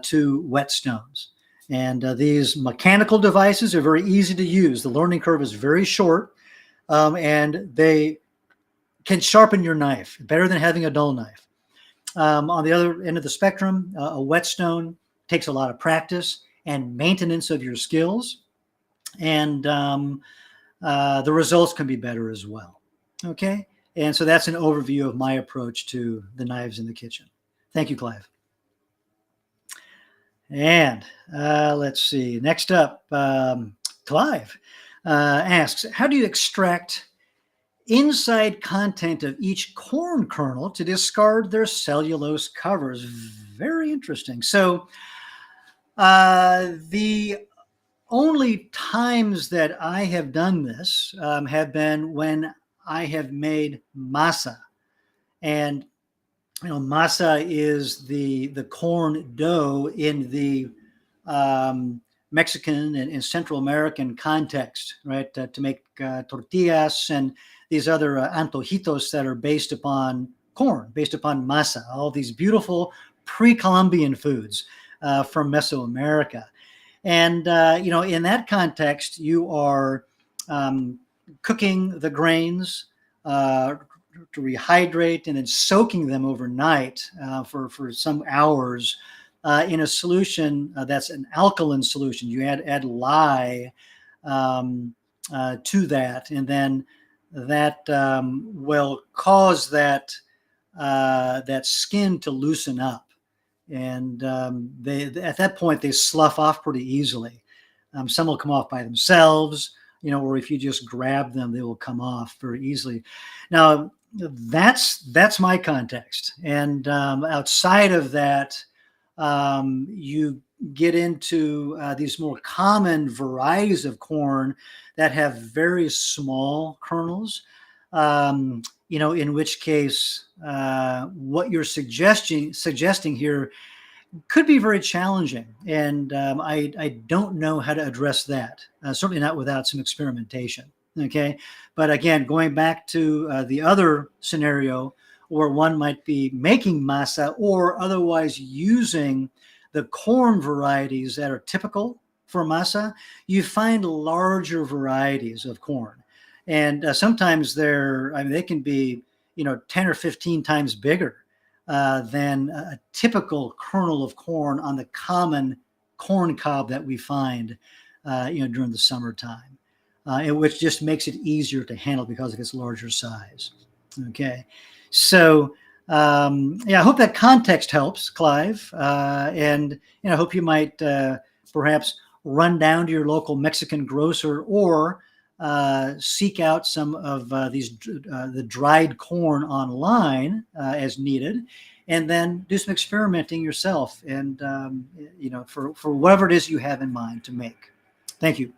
to whetstones. And these mechanical devices are very easy to use. The learning curve is very short, and they can sharpen your knife better than having a dull knife. On the other end of the spectrum, a whetstone takes a lot of practice and maintenance of your skills, and the results can be better as well. Okay, and so that's an overview of my approach to the knives in the kitchen. Thank you, Clive. And let's see. Next up, Clive asks, how do you extract inside content of each corn kernel to discard their cellulose covers? Very interesting. So the only times that I have done this have been when I have made masa. And masa is the corn dough in the Mexican and Central American context, right? To make tortillas and these other antojitos that are based upon corn, based upon masa, all these beautiful pre-Columbian foods from Mesoamerica. And, in that context, you are cooking the grains to rehydrate and then soaking them overnight for some hours in a solution that's an alkaline solution. You add lye to that, and then that will cause that skin to loosen up. And at that point, they slough off pretty easily. Some will come off by themselves, or if you just grab them, they will come off very easily. Now, that's my context. And outside of that, you get into these more common varieties of corn that have very small kernels, in which case what you're suggesting here could be very challenging. And I don't know how to address that, certainly not without some experimentation. Okay. But again, going back to the other scenario where one might be making masa or otherwise using the corn varieties that are typical for masa, you find larger varieties of corn. And sometimes they can be, 10 or 15 times bigger than a typical kernel of corn on the common corn cob that we find, during the summertime, which just makes it easier to handle because of its larger size. Okay, so I hope that context helps, Clive, and I hope you might perhaps run down to your local Mexican grocer or seek out some of the dried corn online as needed, and then do some experimenting yourself, and for whatever it is you have in mind to make. Thank you.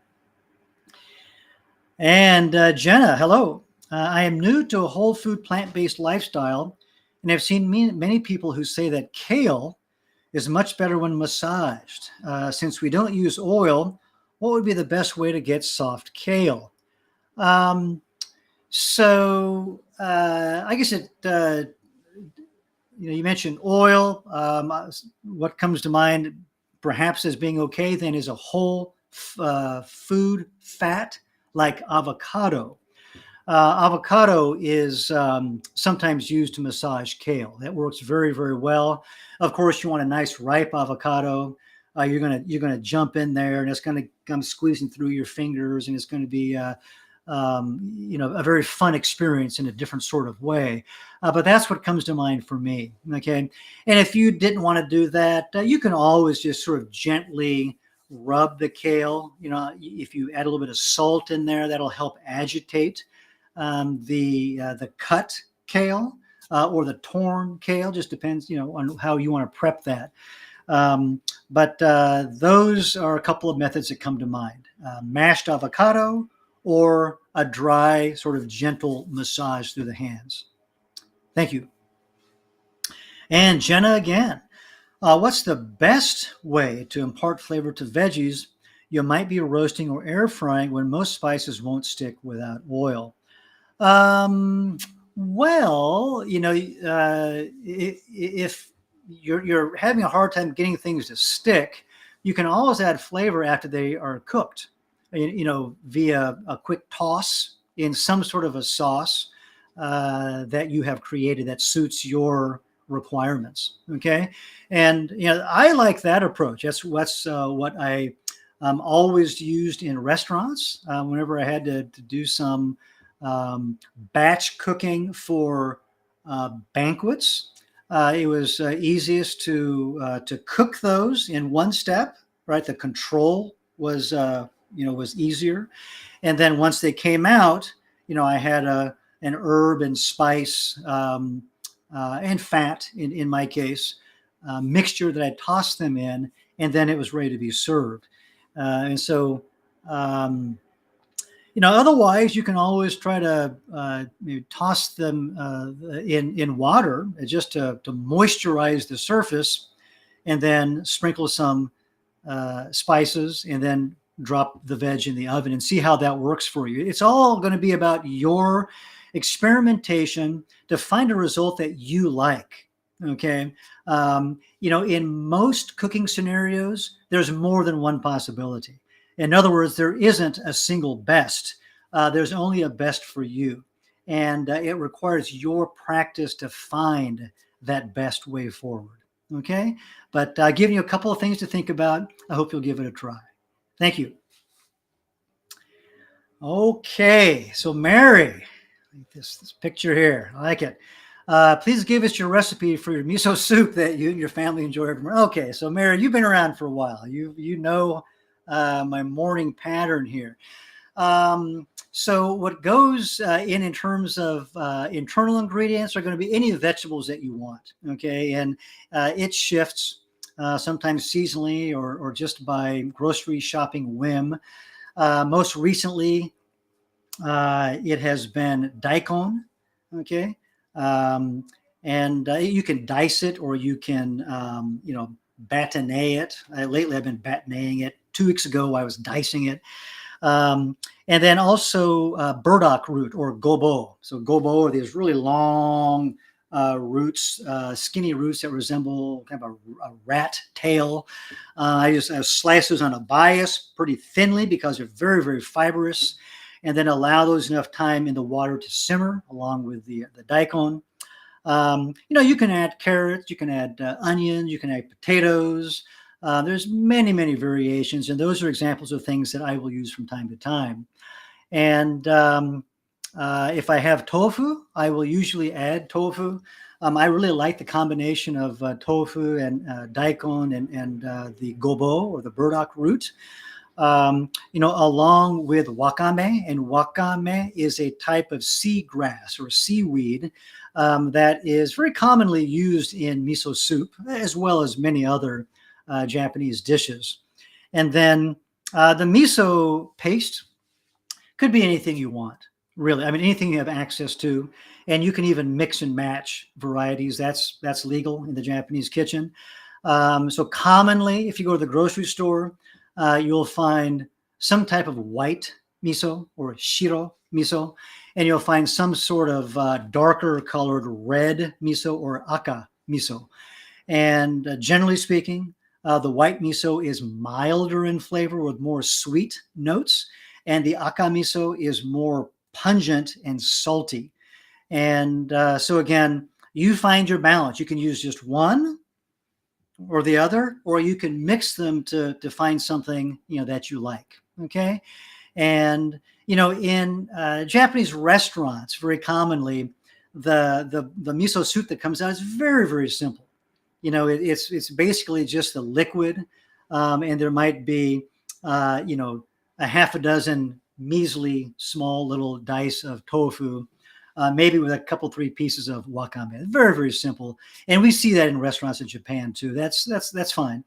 And Jenna, hello. I am new to a whole food plant-based lifestyle And I've seen many people who say that kale is much better when massaged. Since we don't use oil, what would be the best way to get soft kale? Um, I guess you mentioned oil. What comes to mind perhaps as being okay then is a whole food fat like avocado. Avocado is sometimes used to massage kale. That works very, very well. Of course, you want a nice ripe avocado. You're gonna jump in there, and it's gonna come squeezing through your fingers, and it's going to be a very fun experience in a different sort of way. But that's what comes to mind for me. Okay, and if you didn't want to do that, you can always just sort of gently rub the kale. If you add a little bit of salt in there, that'll help agitate the cut kale or the torn kale. Just depends, on how you want to prep that. But those are a couple of methods that come to mind: mashed avocado or a dry, sort of gentle massage through the hands. Thank you. And Jenna again. What's the best way to impart flavor to veggies you might be roasting or air frying when most spices won't stick without oil? Um, well, if you're having a hard time getting things to stick, you can always add flavor after they are cooked, via a quick toss in some sort of a sauce that you have created that suits your requirements. Okay. And, I like that approach. That's what I always used in restaurants whenever I had to do some batch cooking for banquets. It was easiest to cook those in one step, right? The control was was easier, and then once they came out, I had an herb and spice and fat in my case mixture that I tossed them in, and then it was ready to be served. And so. Otherwise, you can always try to toss them in water just to moisturize the surface, and then sprinkle some spices, and then drop the veg in the oven and see how that works for you. It's all going to be about your experimentation to find a result that you like. Okay. In most cooking scenarios, there's more than one possibility. In other words, there isn't a single best. There's only a best for you. And it requires your practice to find that best way forward. Okay? But giving you a couple of things to think about. I hope you'll give it a try. Thank you. Okay. So Mary, this picture here, I like it. Please give us your recipe for your miso soup that you and your family enjoy every morning. Okay. So Mary, you've been around for a while. You know my morning pattern here. So what goes in terms of internal ingredients are going to be any vegetables that you want. Okay. And it shifts sometimes seasonally or just by grocery shopping whim. Most recently, it has been daikon. Okay. And you can dice it, or you can, bâtonnet it. Lately, I've been bâtonnetting it. 2 weeks ago, I was dicing it. And then also burdock root or gobo. So gobo are these really long roots, skinny roots that resemble kind of a rat tail. I slice those on a bias pretty thinly because they're very, very fibrous, and then allow those enough time in the water to simmer along with the daikon. You can add carrots, you can add onions, you can add potatoes. There's many, many variations, and those are examples of things that I will use from time to time. And if I have tofu, I will usually add tofu. I really like the combination of tofu and daikon and the gobo or the burdock root. Along with wakame, and wakame is a type of seagrass or seaweed that is very commonly used in miso soup, as well as many other Japanese dishes. And then the miso paste could be anything you want. Really, I mean, anything you have access to, and you can even mix and match varieties. That's legal in the Japanese kitchen. So commonly, if you go to the grocery store, you'll find some type of white miso or shiro miso, and you'll find some sort of darker colored red miso or aka miso. And generally speaking, the white miso is milder in flavor with more sweet notes, and the aka miso is more pungent and salty. And so again, you find your balance. You can use just one or the other, or you can mix them to find something that you like. Okay, and in Japanese restaurants, very commonly, the miso soup that comes out is very, very simple. It's basically just a liquid, and there might be a half a dozen measly small little dice of tofu, maybe with a couple, three pieces of wakame. Very, very simple, and we see that in restaurants in Japan too. That's fine.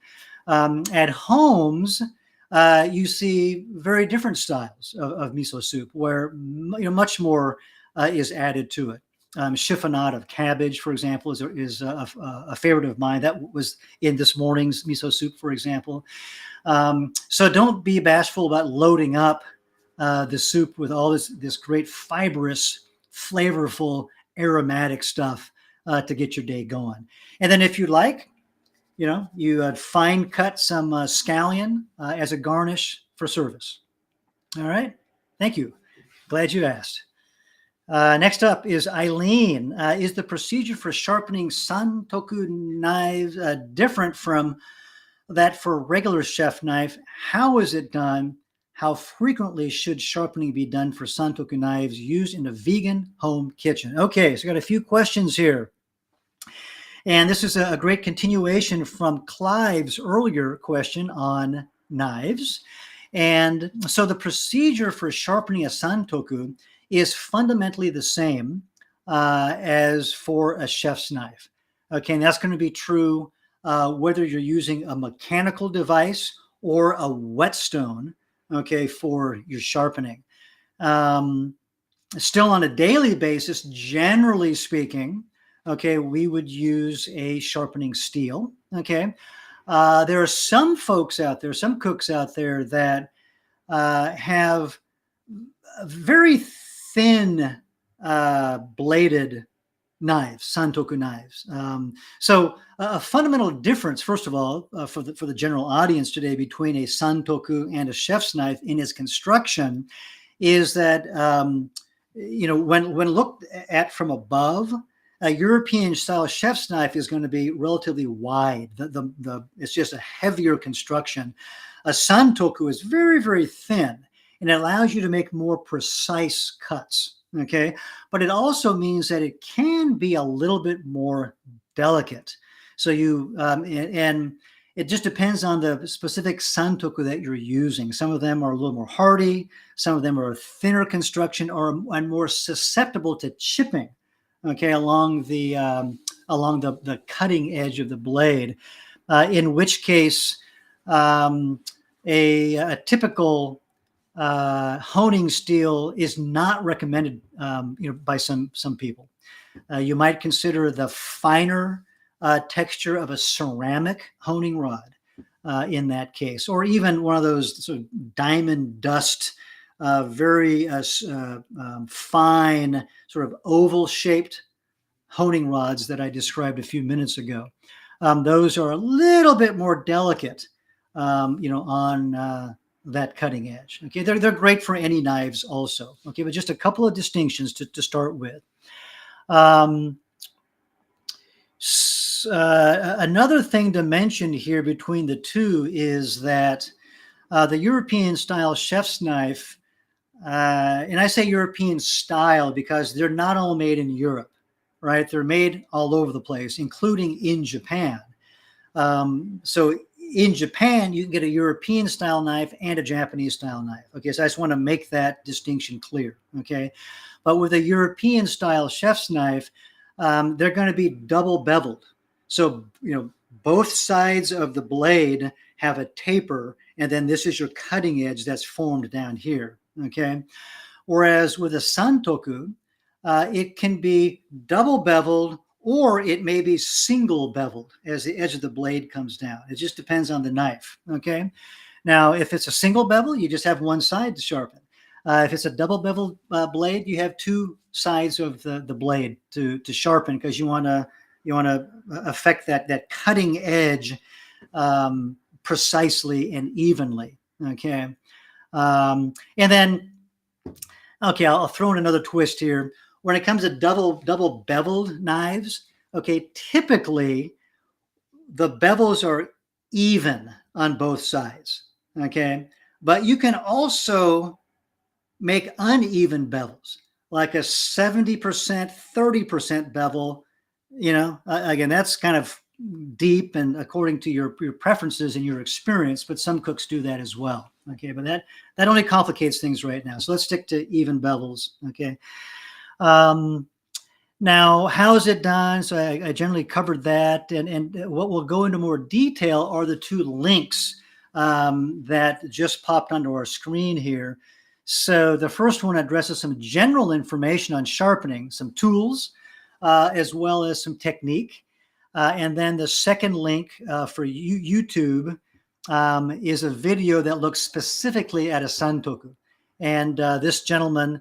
At homes, you see very different styles of miso soup, where much more is added to it. Chiffonade of cabbage, for example, is a favorite of mine. That was in this morning's miso soup, for example. So don't be bashful about loading up the soup with all this great fibrous, flavorful, aromatic stuff to get your day going. And then if you like, you fine cut some scallion as a garnish for service. All right. Thank you. Glad you asked. Next up is Eileen. Is the procedure for sharpening santoku knives different from that for a regular chef knife? How is it done? How frequently should sharpening be done for santoku knives used in a vegan home kitchen? Okay, so I got a few questions here. And this is a great continuation from Clive's earlier question on knives. And so the procedure for sharpening a santoku is fundamentally the same as for a chef's knife. Okay, and that's going to be true whether you're using a mechanical device or a whetstone, okay, for your sharpening. Still on a daily basis, generally speaking, okay, we would use a sharpening steel, okay? There are some folks out there, some cooks out there that have very thin bladed knives, santoku knives. So a fundamental difference, first of all, for the general audience today between a santoku and a chef's knife in its construction is that when looked at from above, a European style chef's knife is going to be relatively wide. It's just a heavier construction. A santoku is very, very thin, and it allows you to make more precise cuts. Okay, but it also means that it can be a little bit more delicate. So and it just depends on the specific santoku that you're using. Some of them are a little more hardy. Some of them are a thinner construction and more susceptible to chipping. Okay, along the cutting edge of the blade. In which case, a typical honing steel is not recommended, by some people. You might consider the finer texture of a ceramic honing rod in that case, or even one of those sort of diamond dust, very fine, sort of oval-shaped honing rods that I described a few minutes ago. Those are a little bit more delicate, on that cutting edge. Okay, they're great for any knives also. Okay, but just a couple of distinctions to start with. Another thing to mention here between the two is that the European style chef's knife, and I say European style because they're not all made in Europe, right? They're made all over the place, including in Japan. So in Japan, you can get a European style knife and a Japanese style knife. Okay, so I just want to make that distinction clear. Okay, but with a European style chef's knife, they're going to be double beveled. So, both sides of the blade have a taper, and then this is your cutting edge that's formed down here. Okay, Whereas with a santoku, it can be double beveled or it may be single beveled as the edge of the blade comes down. It just depends on the knife, okay? Now, if it's a single bevel, you just have one side to sharpen. If it's a double beveled blade, you have two sides of the blade to sharpen because you want to affect that cutting edge precisely and evenly. Okay, and then okay, I'll throw in another twist here. When it comes to double beveled knives, okay, typically the bevels are even on both sides. Okay, but you can also make uneven bevels, like a 70%, 30% bevel. Again, that's kind of deep and according to your preferences and your experience, but some cooks do that as well. Okay, but that only complicates things right now. So let's stick to even bevels. Okay. Now, how is it done? So I generally covered that. And what we'll go into more detail are the two links that just popped onto our screen here. So the first one addresses some general information on sharpening, some tools, as well as some technique. And then the second link for YouTube is a video that looks specifically at a santoku. And this gentleman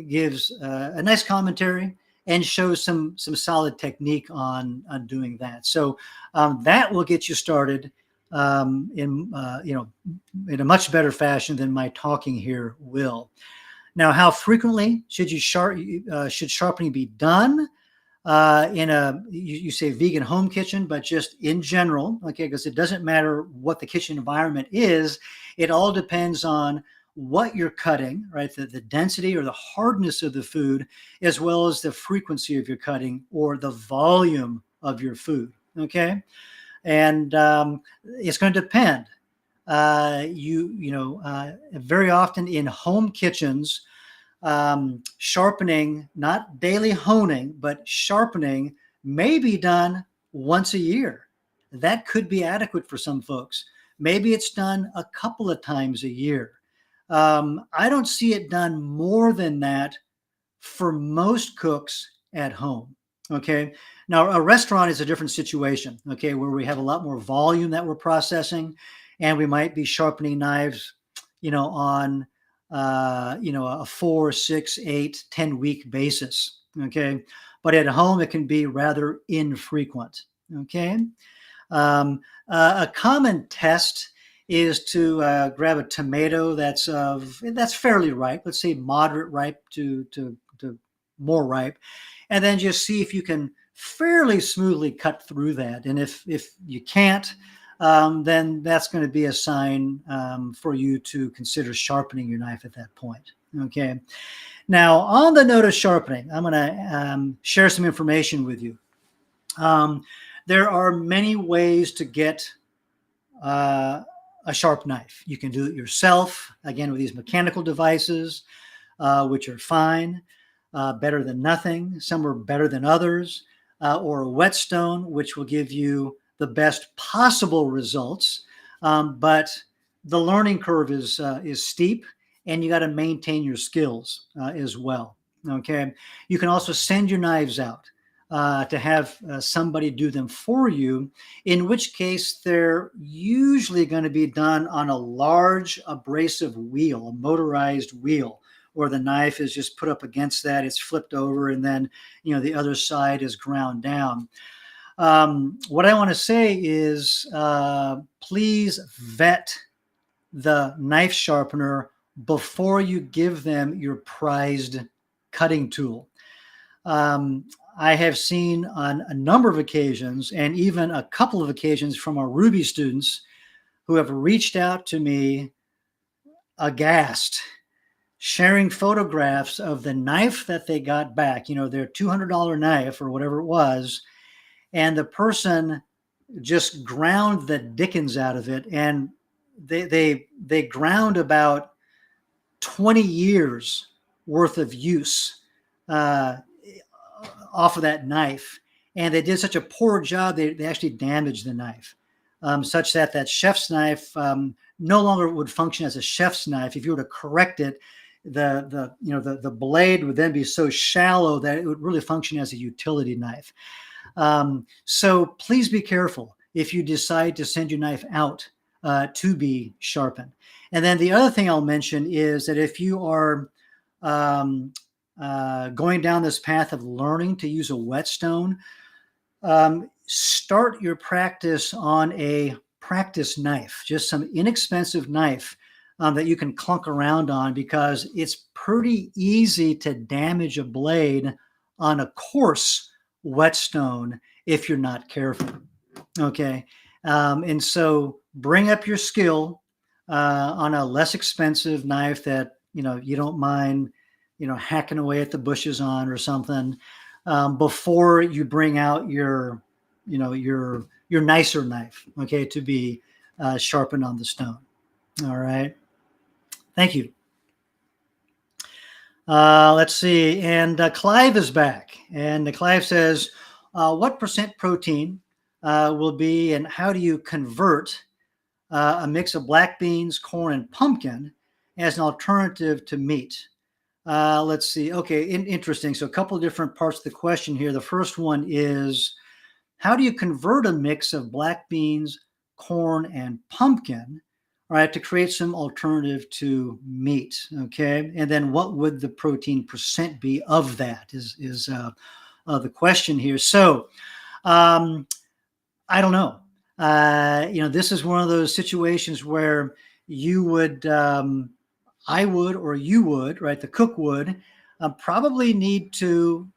gives a nice commentary and shows some solid technique on doing that. So that will get you started in a much better fashion than my talking here will. Now, how frequently should sharpening be done? In you say vegan home kitchen, but just in general, okay, because it doesn't matter what the kitchen environment is. It all depends on what you're cutting, right? The density or the hardness of the food, as well as the frequency of your cutting or the volume of your food, okay? And it's going to depend. Very often in home kitchens, sharpening, not daily honing, but sharpening may be done once a year. That could be adequate for some folks. Maybe it's done a couple of times a year. I don't see it done more than that for most cooks at home. Okay. Now, a restaurant is a different situation, okay, where we have a lot more volume that we're processing, and we might be sharpening knives, on a 4, 6, 8, 10-week basis. Okay. But at home, it can be rather infrequent. Okay. A common test is to grab a tomato that's fairly ripe, let's say moderate ripe to more ripe, and then just see if you can fairly smoothly cut through that. And if you can't, then that's going to be a sign for you to consider sharpening your knife at that point. Okay. Now, on the note of sharpening, I'm going to share some information with you. There are many ways to get a sharp knife. You can do it yourself, again, with these mechanical devices, which are fine, better than nothing. Some are better than others, or a whetstone, which will give you the best possible results. But the learning curve is steep, and you got to maintain your skills as well. Okay. You can also send your knives out to have somebody do them for you, in which case they're usually going to be done on a large abrasive wheel, a motorized wheel, where the knife is just put up against that, it's flipped over, and then the other side is ground down. What I want to say is please vet the knife sharpener before you give them your prized cutting tool. I have seen on a number of occasions, and even a couple of occasions from our Rouxbe students, who have reached out to me aghast, sharing photographs of the knife that they got back, their $200 knife or whatever it was, and the person just ground the dickens out of it, and they ground about 20 years worth of use off of that knife, and they did such a poor job they actually damaged the knife, such that chef's knife no longer would function as a chef's knife. If you were to correct it, the blade would then be so shallow that it would really function as a utility knife. So please be careful if you decide to send your knife out to be sharpened. And then the other thing I'll mention is that if you are going down this path of learning to use a whetstone, start your practice on a practice knife, just some inexpensive knife that you can clunk around on, because it's pretty easy to damage a blade on a coarse whetstone if you're not careful. Okay. And so bring up your skill on a less expensive knife that, you don't mind, hacking away at the bushes on or something, before you bring out your nicer knife, okay, to be sharpened on the stone. All right. Thank you. Let's see. And Clive is back. And Clive says, what percent protein will be, and how do you convert a mix of black beans, corn, and pumpkin as an alternative to meat? Let's see. Okay, interesting. So a couple of different parts of the question here. The first one is, how do you convert a mix of black beans, corn, and pumpkin, right, to create some alternative to meat? Okay, and then what would the protein percent be of that? Is the question here. So I don't know. This is one of those situations where you would, I would, or you would, right? The cook would probably need to,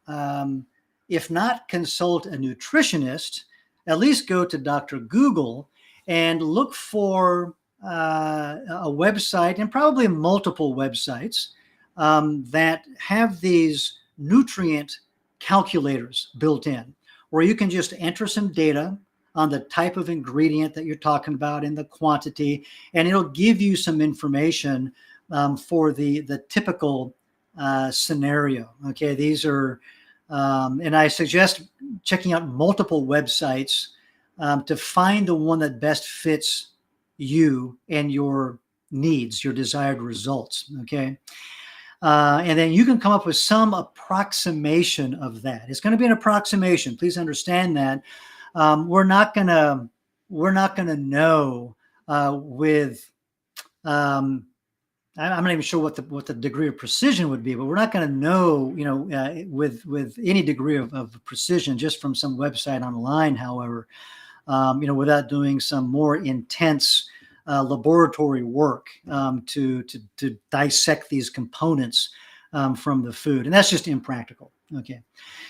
if not consult a nutritionist, at least go to Dr. Google and look for a website, and probably multiple websites that have these nutrient calculators built in, where you can just enter some data on the type of ingredient that you're talking about and the quantity, and it'll give you some information for the typical scenario. Okay, these are, and I suggest checking out multiple websites to find the one that best fits you and your needs, your desired results. Okay. And then you can come up with some approximation of that. It's going to be an approximation. Please understand that. We're not gonna know with I'm not even sure what the degree of precision would be, but we're not going to know, with any degree of precision just from some website online. However, without doing some more intense laboratory work to dissect these components from the food, and that's just impractical. Okay,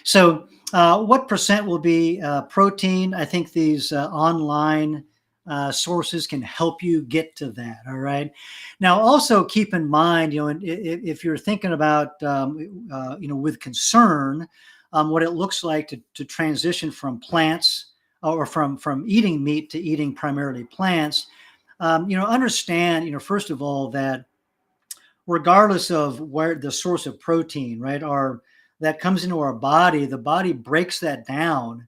so what percent will be protein? I think these online sources can help you get to that. All right. Now, also keep in mind, if you're thinking about, with concern, what it looks like to transition from plants, or from eating meat to eating primarily plants, understand, first of all, that regardless of where the source of protein, right, that comes into our body, the body breaks that down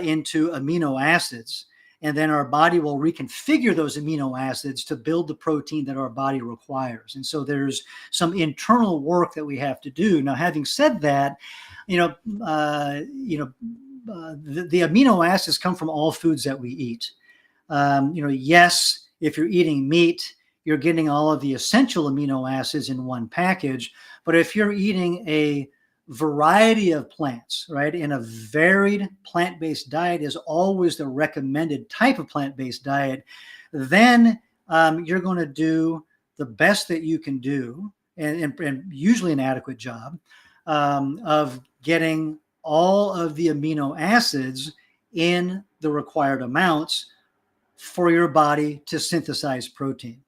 into amino acids. And then our body will reconfigure those amino acids to build the protein that our body requires. And so there's some internal work that we have to do. Now, having said that, the amino acids come from all foods that we eat. Yes, if you're eating meat, you're getting all of the essential amino acids in one package. But if you're eating a variety of plants, right, and a varied plant-based diet is always the recommended type of plant-based diet, then you're going to do the best that you can do, and usually an adequate job of getting all of the amino acids in the required amounts for your body to synthesize protein.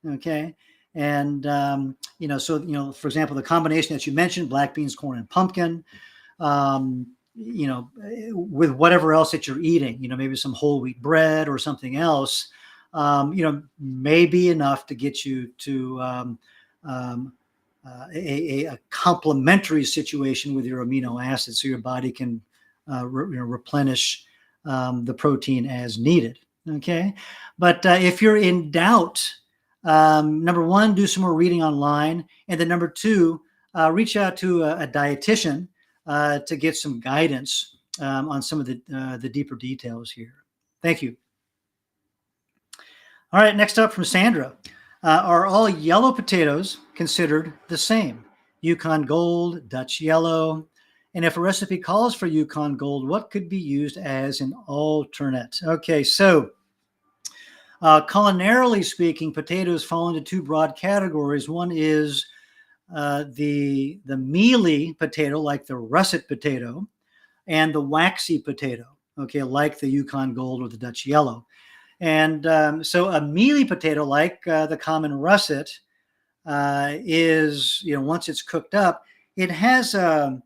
Okay. And, for example, the combination that you mentioned, black beans, corn, and pumpkin, with whatever else that you're eating, maybe some whole wheat bread or something else, may be enough to get you to a complementary situation with your amino acids, so your body can replenish the protein as needed. Okay. But if you're in doubt, Number one, do some more reading online. And then number two, reach out to a dietitian to get some guidance on some of the deeper details here. Thank you. All right, next up from Sandra. Are all yellow potatoes considered the same? Yukon Gold, Dutch Yellow. And if a recipe calls for Yukon Gold, what could be used as an alternate? Okay, so culinarily speaking, potatoes fall into two broad categories. One is the mealy potato, like the russet potato, and the waxy potato, okay, like the Yukon Gold or the Dutch Yellow. And so a mealy potato, like the common russet, is, once it's cooked up, it has a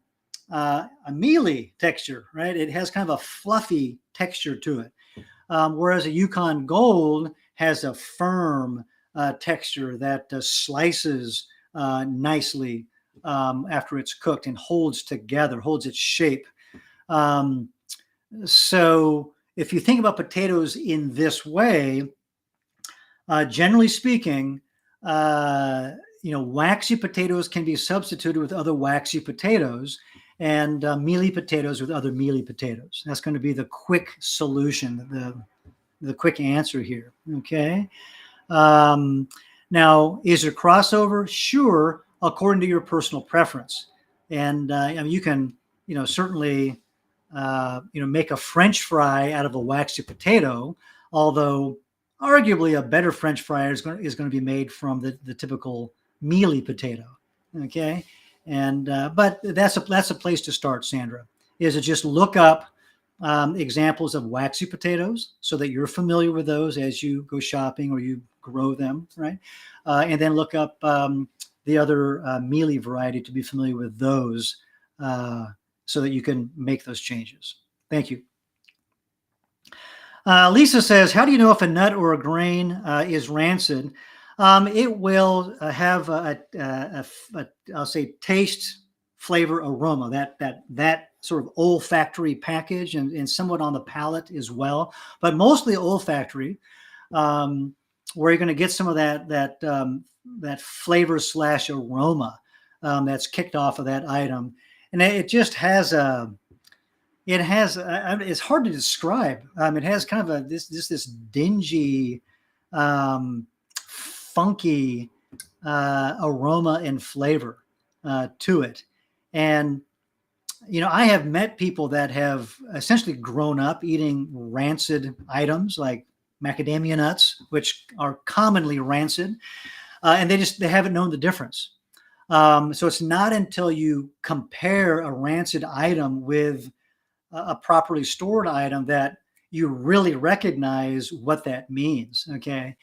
mealy texture, right? It has kind of a fluffy texture to it. Whereas a Yukon Gold has a firm texture that slices nicely after it's cooked and holds together, holds its shape. So if you think about potatoes in this way, generally speaking, waxy potatoes can be substituted with other waxy potatoes, and mealy potatoes with other mealy potatoes. That's going to be the quick solution, the quick answer here. Okay. Now, is there crossover? Sure, according to your personal preference. And you can, certainly, make a French fry out of a waxy potato, although arguably a better French fry is going to be made from the typical mealy potato. Okay. And but that's a place to start, Sandra, is to just look up examples of waxy potatoes so that you're familiar with those as you go shopping or you grow them, right? And then look up the other mealy variety to be familiar with those so that you can make those changes. Thank you. Lisa says, how do you know if a nut or a grain is rancid? It will have I'll say, taste, flavor, aroma, that sort of olfactory package, and somewhat on the palate as well, but mostly olfactory, where you're going to get some of that flavor / aroma that's kicked off of that item. And it just has it's hard to describe. It has kind of this dingy, funky aroma and flavor to it. And, I have met people that have essentially grown up eating rancid items like macadamia nuts, which are commonly rancid, and they haven't known the difference. So it's not until you compare a rancid item with a properly stored item that you really recognize what that means. Okay.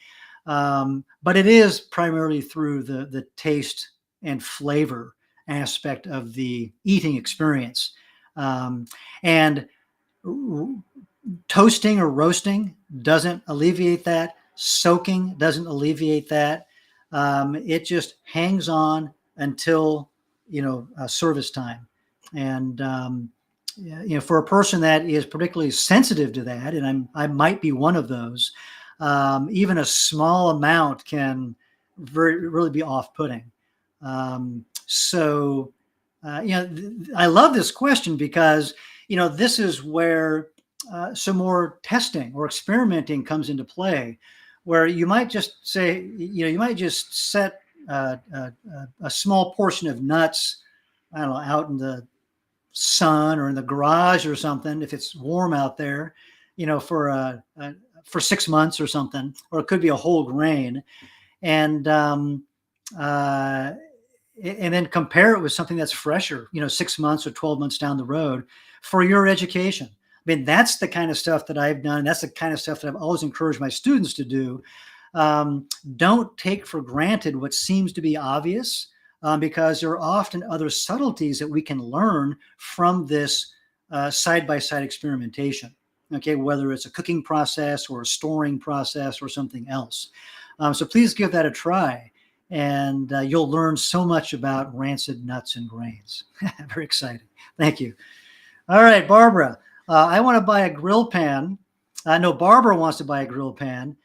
But it is primarily through the taste and flavor aspect of the eating experience. And toasting or roasting doesn't alleviate that. Soaking doesn't alleviate that. It just hangs on until, service time. And, for a person that is particularly sensitive to that, and I might be one of those, even a small amount can really be off-putting. So, I love this question because, this is where some more testing or experimenting comes into play, where you might just say, you might just set a small portion of nuts, I don't know, out in the sun or in the garage or something, if it's warm out there, for 6 months or something, or it could be a whole grain, and then compare it with something that's fresher, 6 months or 12 months down the road for your education. I mean, that's the kind of stuff that I've done. That's the kind of stuff that I've always encouraged my students to do. Don't take for granted what seems to be obvious, because there are often other subtleties that we can learn from this side-by-side experimentation. Okay, whether it's a cooking process or a storing process or something else. So please give that a try, and you'll learn so much about rancid nuts and grains. Very exciting. Thank you. All right, Barbara, I want to buy a grill pan. No, Barbara wants to buy a grill pan,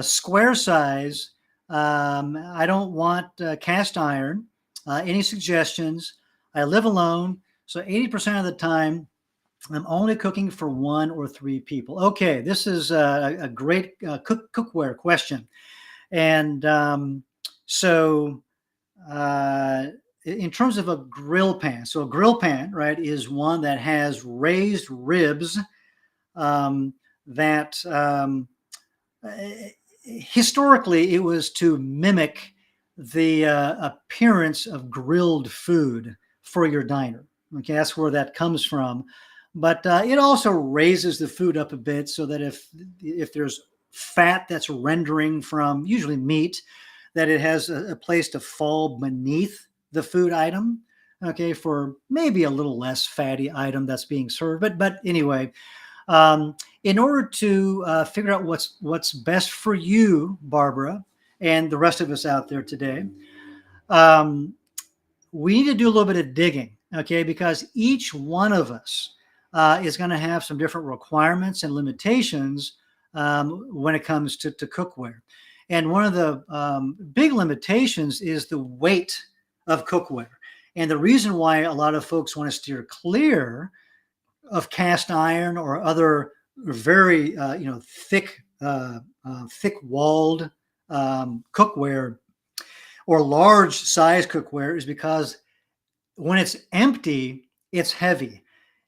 square size, I don't want cast iron. Any suggestions? I live alone, so 80% of the time I'm only cooking for 1 or 3 people. Okay, this is a great cookware question. And so, uh, in terms of a grill pan, so a grill pan, right, is one that has raised ribs um, that historically it was to mimic the appearance of grilled food for your diner. Okay, that's where that comes from. But it also raises the food up a bit so that if there's fat that's rendering from usually meat, that it has a place to fall beneath the food item. Okay, for maybe a little less fatty item that's being served. But anyway, um, in order to figure out what's best for you, Barbara, and the rest of us out there today, um, we need to do a little bit of digging, okay? Because each one of us is going to have some different requirements and limitations when it comes to cookware. And one of the big limitations is the weight of cookware. And the reason why a lot of folks want to steer clear of cast iron or other very thick walled cookware or large size cookware is because when it's empty, it's heavy.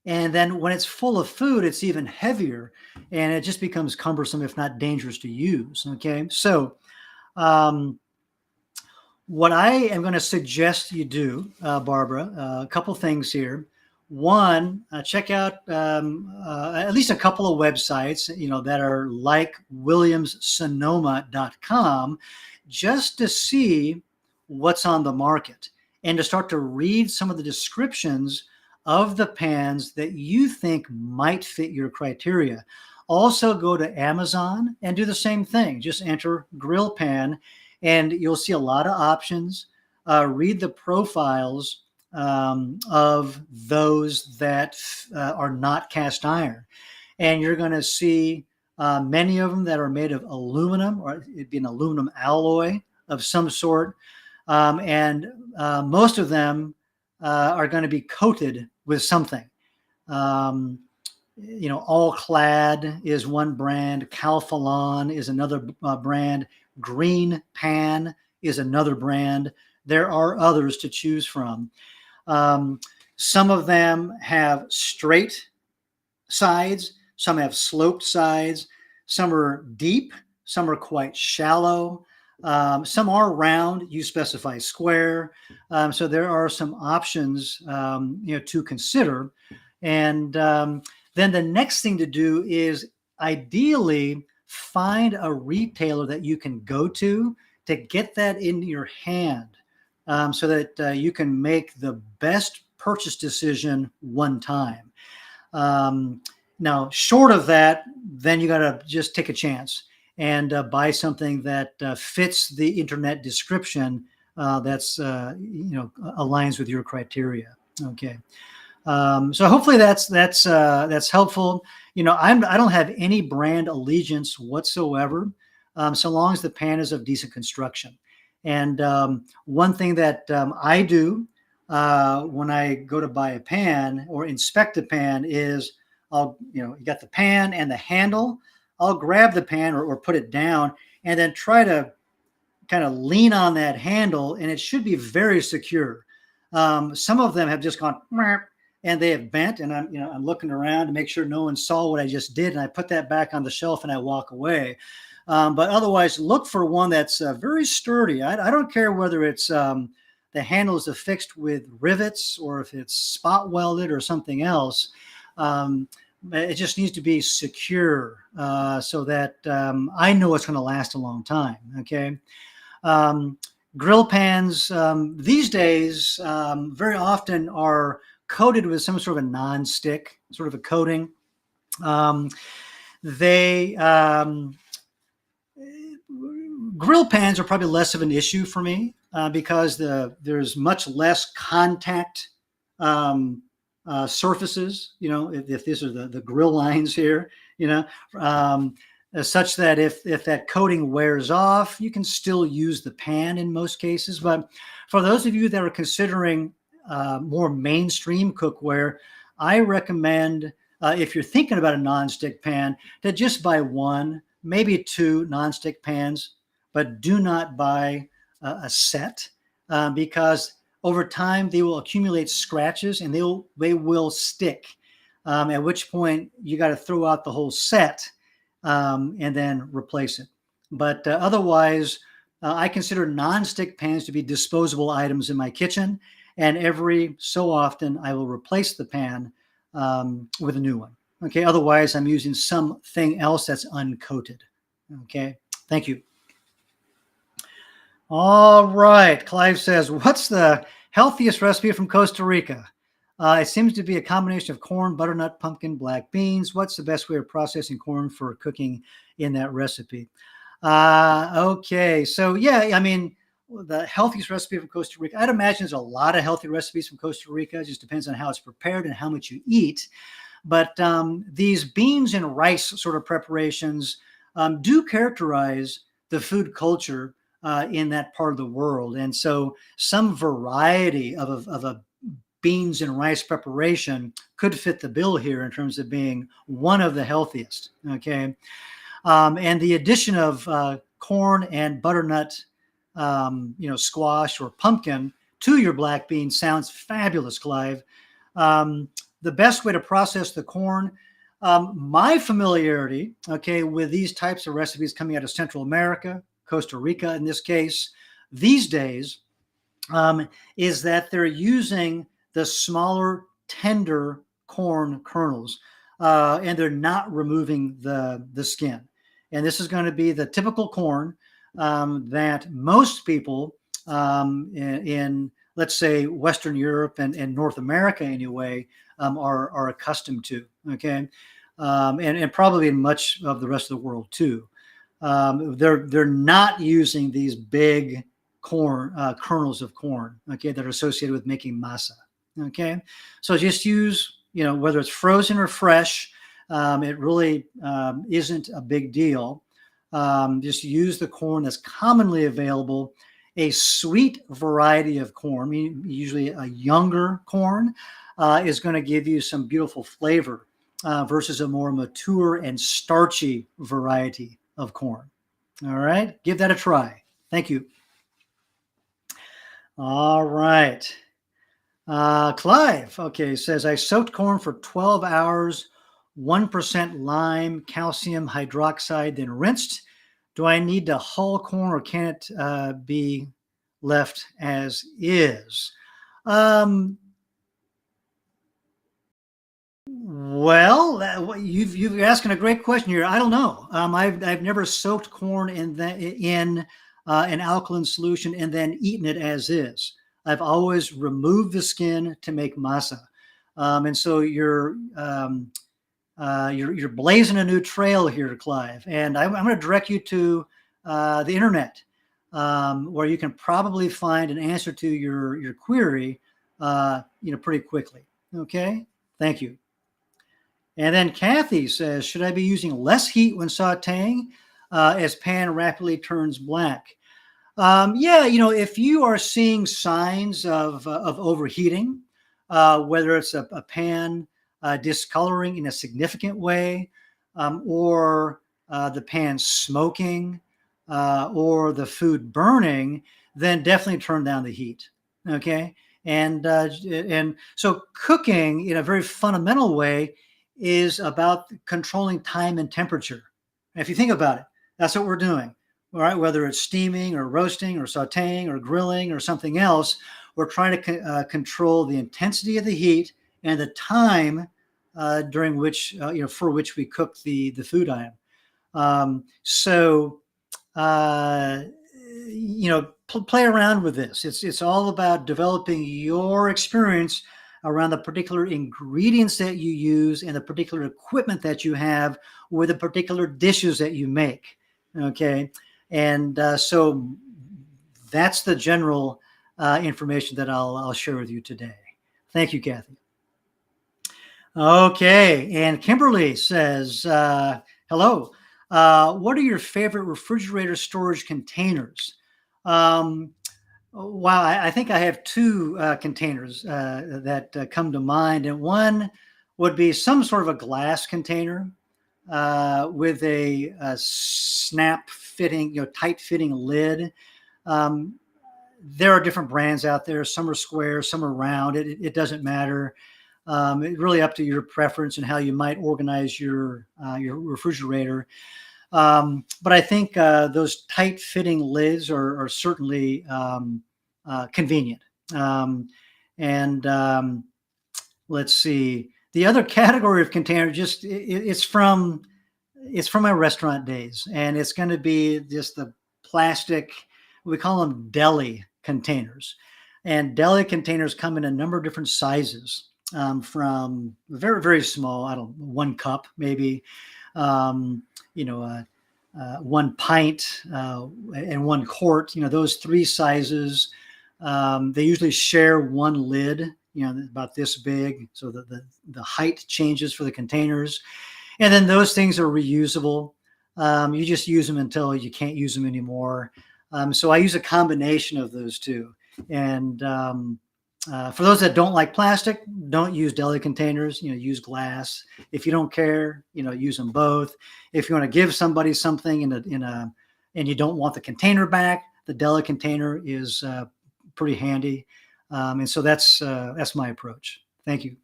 And then when it's full of food, it's even heavier and it just becomes cumbersome, if not dangerous to use. Okay. So, what I am going to suggest you do, Barbara, a couple things here. One, check out at least a couple of websites, that are like williamssonoma.com, just to see what's on the market and to start to read some of the descriptions of the pans that you think might fit your criteria. Also, go to Amazon and do the same thing. Just enter grill pan and you'll see a lot of options. Read the profiles of those that are not cast iron. And you're going to see many of them that are made of aluminum, or it'd be an aluminum alloy of some sort. And most of them are going to be coated with something. All Clad is one brand. Calphalon is another brand. Green Pan is another brand. There are others to choose from. Some of them have straight sides. Some have sloped sides. Some are deep. Some are quite shallow. Some are round. You specify square. So there are some options, to consider. And then the next thing to do is ideally find a retailer that you can go to get that in your hand, so that you can make the best purchase decision one time. Now, short of that, then you got to just take a chance and buy something that fits the internet description that's aligns with your criteria. Okay. So hopefully that's helpful. I don't have any brand allegiance whatsoever, so long as the pan is of decent construction. And one thing that I do when I go to buy a pan or inspect a pan is you got the pan and the handle. I'll grab the pan or put it down and then try to kind of lean on that handle, and it should be very secure. Some of them have just gone and they have bent, and I'm looking around to make sure no one saw what I just did, and I put that back on the shelf and I walk away. But otherwise, look for one that's very sturdy. I don't care whether it's the handle is affixed with rivets or if it's spot welded or something else. It just needs to be secure so that I know it's going to last a long time. Okay. Grill pans these days very often are coated with some sort of a non-stick sort of a coating. Grill pans are probably less of an issue for me because there's much less contact surfaces. If these are the grill lines here, such that if that coating wears off, you can still use the pan in most cases. But for those of you that are considering more mainstream cookware, I recommend, if you're thinking about a nonstick pan, to just buy one, maybe two nonstick pans, but do not buy a set, because over time they will accumulate scratches and they will stick. At which point you got to throw out the whole set and then replace it. But otherwise, I consider nonstick pans to be disposable items in my kitchen, and every so often I will replace the pan with a new one. Okay, otherwise I'm using something else that's uncoated. Okay, thank you. All right, Clive says, what's the healthiest recipe from Costa Rica? It seems to be a combination of corn, butternut, pumpkin, black beans. What's the best way of processing corn for cooking in that recipe? Okay, so yeah, I mean, the healthiest recipe from Costa Rica, I'd imagine there's a lot of healthy recipes from Costa Rica. It just depends on how it's prepared and how much you eat. But these beans and rice sort of preparations do characterize the food culture in that part of the world. And so some variety of a beans and rice preparation could fit the bill here in terms of being one of the healthiest. Okay. And the addition of corn and butternut, squash or pumpkin to your black beans sounds fabulous, Clive. The best way to process the corn, my familiarity, okay, with these types of recipes coming out of Central America, Costa Rica in this case, these days, is that they're using the smaller, tender corn kernels, and they're not removing the skin. And this is going to be the typical corn that most people in, let's say, Western Europe and North America anyway, are accustomed to, okay? And probably in much of the rest of the world too. They're not using these big corn kernels of corn, okay, that are associated with making masa. Okay, so just use, whether it's frozen or fresh, it really isn't a big deal. Just use the corn that's commonly available. A sweet variety of corn, usually a younger corn, is going to give you some beautiful flavor versus a more mature and starchy variety of corn. All right, give that a try. Thank you. All right. Clive, okay, says, I soaked corn for 12 hours, 1% lime, calcium hydroxide, then rinsed. Do I need to hull corn or can it be left as is? Well, you're asking a great question here. I don't know. I've never soaked corn in an alkaline solution and then eaten it as is. I've always removed the skin to make masa, and so you're blazing a new trail here, Clive. And I'm going to direct you to the internet, where you can probably find an answer to your query, pretty quickly. Okay, thank you. And then Kathy says, should I be using less heat when sautéing as pan rapidly turns black? Yeah, if you are seeing signs of overheating, whether it's a pan discoloring in a significant way, or the pan smoking, or the food burning, then definitely turn down the heat. Okay, and so cooking in a very fundamental way is about controlling time and temperature. And if you think about it, that's what we're doing. All right, whether it's steaming or roasting or sautéing or grilling or something else, we're trying to control the intensity of the heat and the time during which, for which we cook the food item. Play around with this. It's all about developing your experience around the particular ingredients that you use and the particular equipment that you have with the particular dishes that you make. Okay. And so that's the general information that I'll share with you today. Thank you, Kathy. Okay, and Kimberly says, hello. What are your favorite refrigerator storage containers? Um, wow, I think I have two containers that come to mind, and one would be some sort of a glass container with a snap fitting, tight fitting lid. Um, there are different brands out there. Some are square, some are round. It doesn't matter. It's really up to your preference and how you might organize your refrigerator. But I think those tight fitting lids are certainly convenient. Um, and let's see, the other category of container, it's from my restaurant days, and it's going to be just the plastic. We call them deli containers, and deli containers come in a number of different sizes, from very very small, I don't know, 1 cup maybe, um, you know, 1 pint and 1 quart. Those three sizes. They usually share one lid, about this big, so that the height changes for the containers. And then those things are reusable. You just use them until you can't use them anymore. So I use a combination of those two. And for those that don't like plastic, don't use deli containers. Use glass. If you don't care, use them both. If you want to give somebody something and you don't want the container back, the deli container is pretty handy. And so that's my approach. Thank you.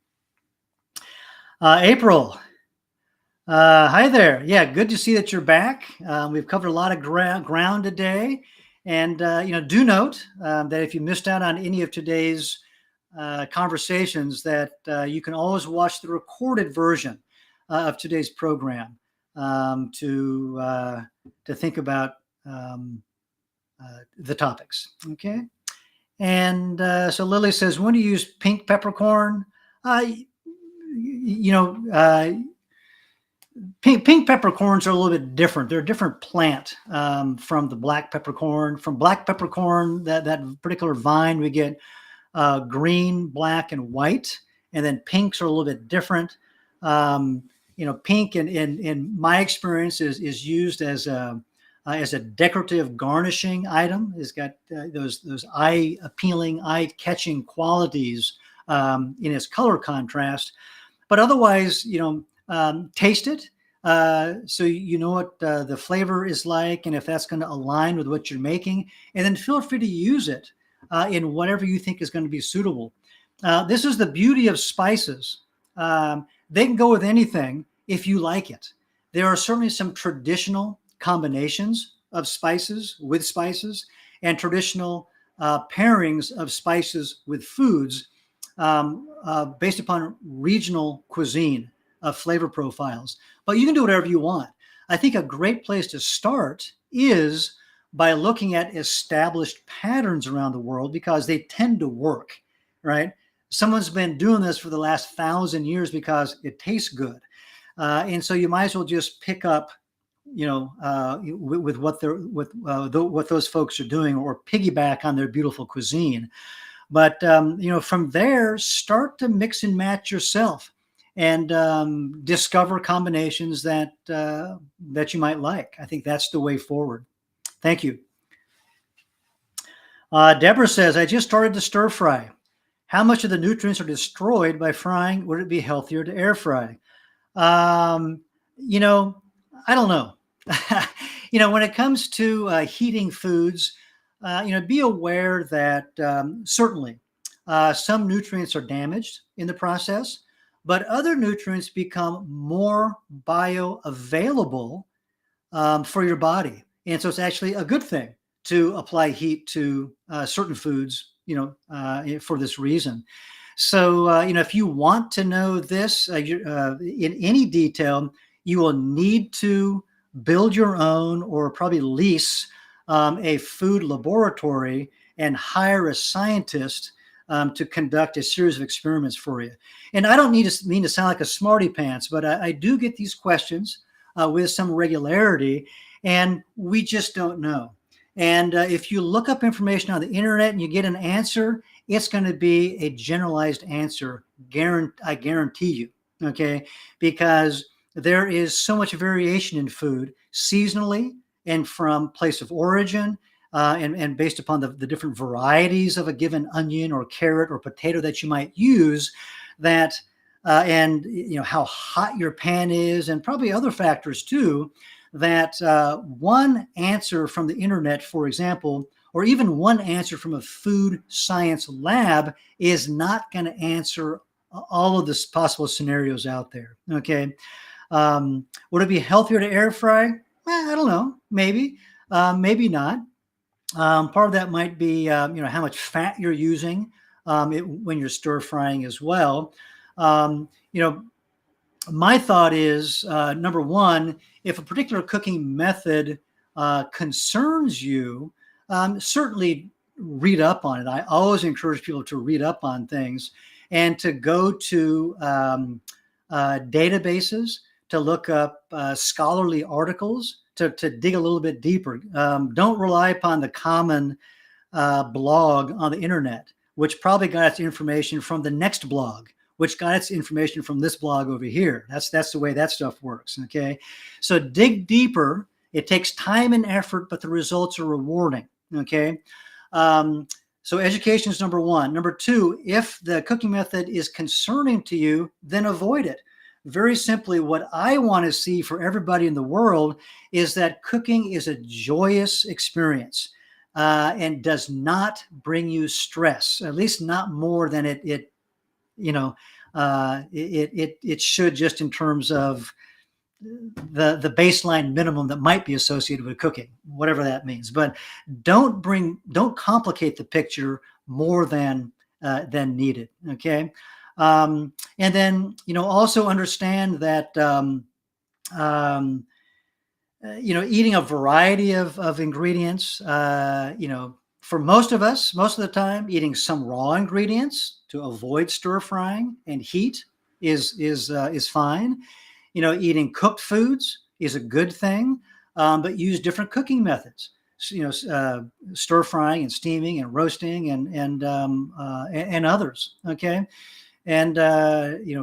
April. Hi there. Yeah, good to see that you're back. We've covered a lot of ground today. And, do note that if you missed out on any of today's conversations, that you can always watch the recorded version of today's program to think about the topics. Okay. And so Lily says, when do you use pink peppercorn? Pink peppercorns are a little bit different. They're a different plant from the black peppercorn. From black peppercorn, that particular vine, we get green, black, and white. And then pinks are a little bit different. Pink in my experience is used as a decorative garnishing item. It's got those eye-appealing, eye-catching qualities in its color contrast. But otherwise, taste it, so you know what the flavor is like, and if that's going to align with what you're making, and then feel free to use it in whatever you think is going to be suitable. This is the beauty of spices. They can go with anything if you like it. There are certainly some traditional combinations of spices with spices, and traditional pairings of spices with foods based upon regional cuisine flavor profiles. But you can do whatever you want. I think a great place to start is by looking at established patterns around the world, because they tend to work, right? Someone's been doing this for the last 1,000 years because it tastes good. And so you might as well just pick up, with what those folks are doing, or piggyback on their beautiful cuisine. But, from there, start to mix and match yourself, and discover combinations that you might like. I think that's the way forward. Thank you. Deborah says, I just started to stir fry. How much of the nutrients are destroyed by frying? Would it be healthier to air fry? I don't know. When it comes to heating foods, be aware that certainly some nutrients are damaged in the process, but other nutrients become more bioavailable for your body. And so it's actually a good thing to apply heat to certain foods, for this reason. So, if you want to know this in any detail, you will need to build your own, or probably lease a food laboratory and hire a scientist to conduct a series of experiments for you. And I don't mean to sound like a smarty pants, but I do get these questions with some regularity, and we just don't know. And if you look up information on the internet and you get an answer, it's going to be a generalized answer. I guarantee you, okay? Because there is so much variation in food seasonally and from place of origin, and based upon the different varieties of a given onion or carrot or potato that you might use, that and how hot your pan is, and probably other factors too, that one answer from the internet, for example, or even one answer from a food science lab is not going to answer all of the possible scenarios out there. Okay. Would it be healthier to air fry? I don't know. Maybe, maybe not. Part of that might be, how much fat you're using when you're stir frying as well. Um, you know, my thought is, number one, if a particular cooking method concerns you, certainly read up on it. I always encourage people to read up on things and to go to databases, to look up scholarly articles, to dig a little bit deeper. Don't rely upon the common blog on the internet, which probably got its information from the next blog, which got its information from this blog over here. That's the way that stuff works, okay? So dig deeper. It takes time and effort, but the results are rewarding, okay? So education is number one. Number two, if the cooking method is concerning to you, then avoid it. Very simply, what I want to see for everybody in the world is that cooking is a joyous experience and does not bring you stress, at least not more than it should, just in terms of the baseline minimum that might be associated with cooking, whatever that means. But don't complicate the picture more than needed. Okay. And then, also understand that, eating a variety of ingredients, for most of us, most of the time, eating some raw ingredients to avoid stir frying and heat is fine. Eating cooked foods is a good thing, but use different cooking methods. Stir frying and steaming and roasting and others. Okay, and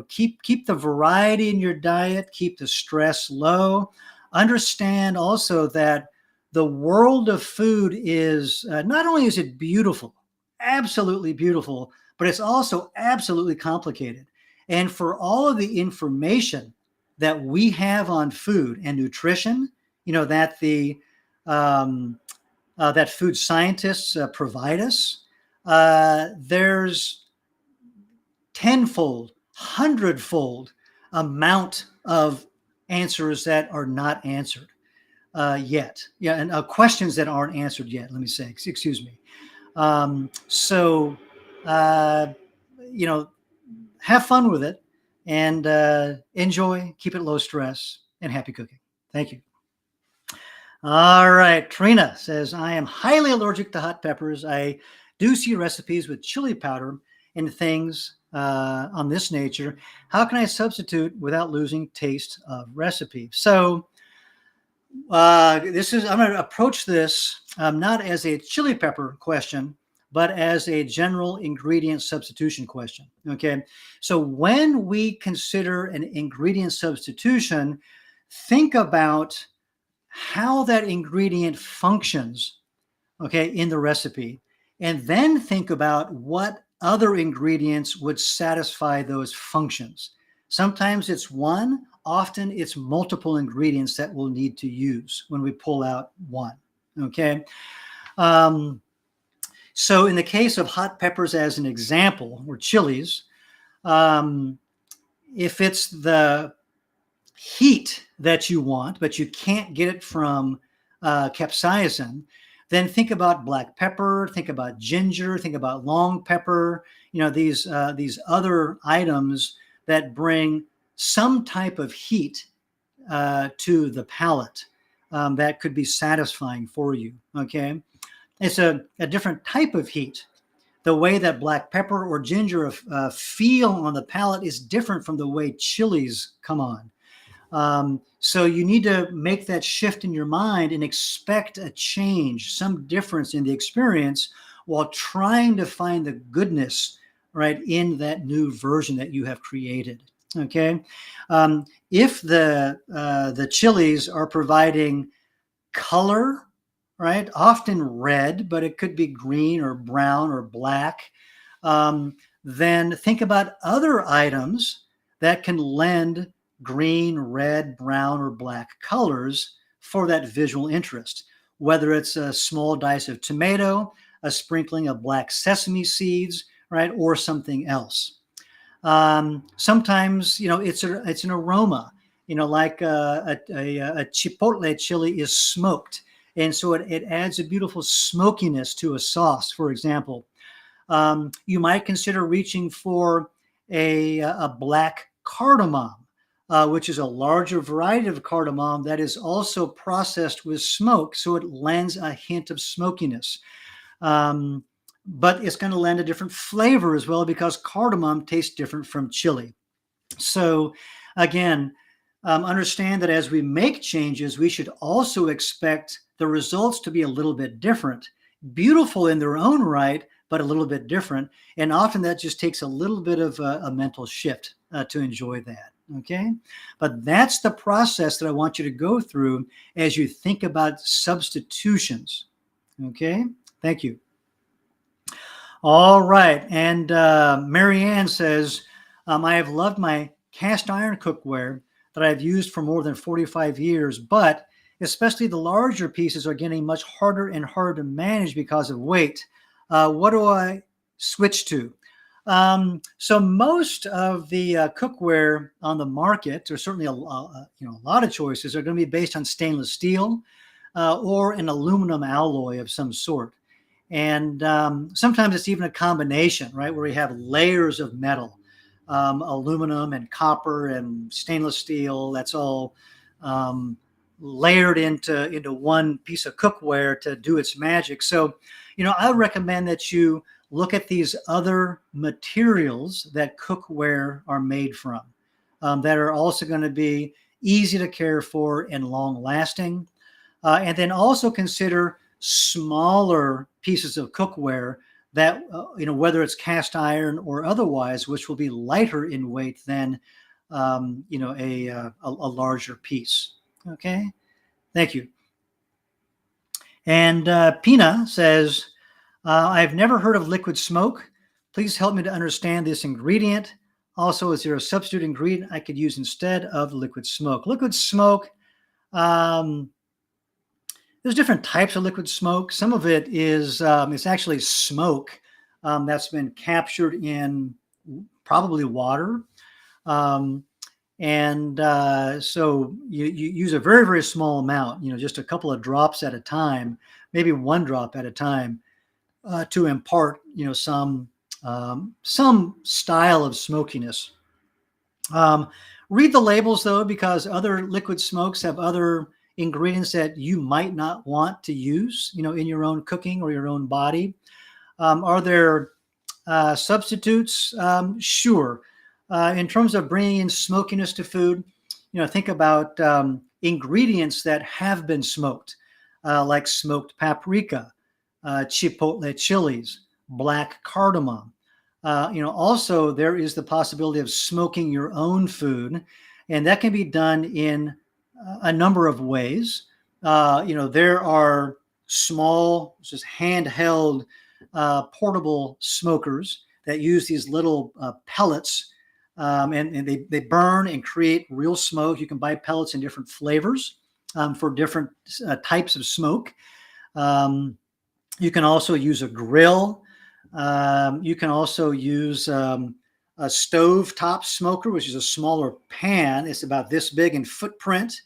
keep the variety in your diet. Keep the stress low. Understand also that the world of food is not only is it beautiful, absolutely beautiful, but it's also absolutely complicated. And for all of the information that we have on food and nutrition, that that food scientists provide us, there's tenfold, hundredfold amount of answers that are not answered yet. Yeah, and questions that aren't answered yet. Let me say, excuse me. Have fun with it and enjoy. Keep it low stress and happy cooking. Thank you. All right, Trina says, I am highly allergic to hot peppers. I do see recipes with chili powder and things on this nature. How can I substitute without losing taste of recipe? So I'm going to approach this not as a chili pepper question, but as a general ingredient substitution question. Okay. So when we consider an ingredient substitution, think about how that ingredient functions, okay, in the recipe, and then think about what other ingredients would satisfy those functions. Sometimes it's one, often it's multiple ingredients that we'll need to use when we pull out one, okay? So in the case of hot peppers as an example, or chilies, if it's the heat that you want, but you can't get it from capsaicin, then think about black pepper, think about ginger, think about long pepper, these other items that bring some type of heat to the palate that could be satisfying for you, okay? It's a different type of heat. The way that black pepper or ginger feel on the palate is different from the way chilies come on. So you need to make that shift in your mind and expect a change, some difference in the experience, while trying to find the goodness, right, in that new version that you have created. Okay, if the chilies are providing color, right? Often red, but it could be green or brown or black. Um, then think about other items that can lend green, red, brown, or black colors for that visual interest, whether it's a small dice of tomato, a sprinkling of black sesame seeds, right, or something else. Sometimes, it's an aroma, like a chipotle chili is smoked. And so it adds a beautiful smokiness to a sauce, for example. You might consider reaching for a black cardamom, which is a larger variety of cardamom that is also processed with smoke, so it lends a hint of smokiness. Um, but it's going to lend a different flavor as well because cardamom tastes different from chili. So, again, understand that as we make changes, we should also expect the results to be a little bit different, beautiful in their own right, but a little bit different. And often that just takes a little bit of a mental shift to enjoy that. Okay. But that's the process that I want you to go through as you think about substitutions. Okay. Thank you. All right. And Marianne says, I have loved my cast iron cookware that I've used for more than 45 years, but especially the larger pieces are getting much harder and harder to manage because of weight. What do I switch to? So most of the cookware on the market, there's certainly a lot of choices, are going to be based on stainless steel or an aluminum alloy of some sort. And sometimes it's even a combination, right, where we have layers of metal, aluminum and copper and stainless steel. That's all layered into one piece of cookware to do its magic. So, I would recommend that you look at these other materials that cookware are made from that are also going to be easy to care for and long lasting. And then also consider smaller pieces of cookware that, whether it's cast iron or otherwise, which will be lighter in weight than, a larger piece. Okay, thank you. And Pina says, I've never heard of liquid smoke. Please help me to understand this ingredient. Also, is there a substitute ingredient I could use instead of liquid smoke? Liquid smoke, there's different types of liquid smoke. Some of it is it's actually smoke that's been captured in probably water. And so you use a very, very small amount, just a couple of drops at a time, maybe one drop at a time to impart, some style of smokiness. Read the labels though, because other liquid smokes have other ingredients that you might not want to use, in your own cooking or your own body. Are there substitutes? Sure. In terms of bringing in smokiness to food, think about ingredients that have been smoked, like smoked paprika, chipotle chilies, black cardamom. Also there is the possibility of smoking your own food, and that can be done in a number of ways. There are small, just handheld, portable smokers that use these little pellets, and they burn and create real smoke. You can buy pellets in different flavors for different types of smoke. You can also use a grill. You can also use a stove top smoker, which is a smaller pan. It's about this big in footprint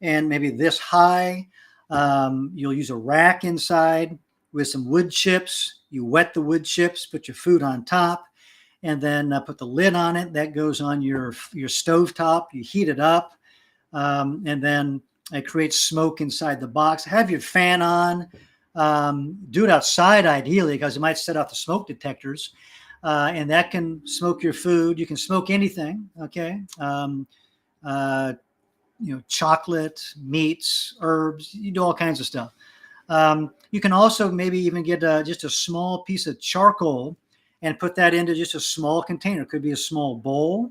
and maybe this high. You'll use a rack inside with some wood chips. You wet the wood chips, put your food on top, and then put the lid on it. That goes on your stove top. You heat it up, and then it creates smoke inside the box. Have your fan on. Do it outside ideally, because it might set off the smoke detectors, and that can smoke your food. You can smoke anything. Okay. Chocolate, meats, herbs, you do all kinds of stuff. You can also maybe even get just a small piece of charcoal and put that into just a small container. It could be a small bowl,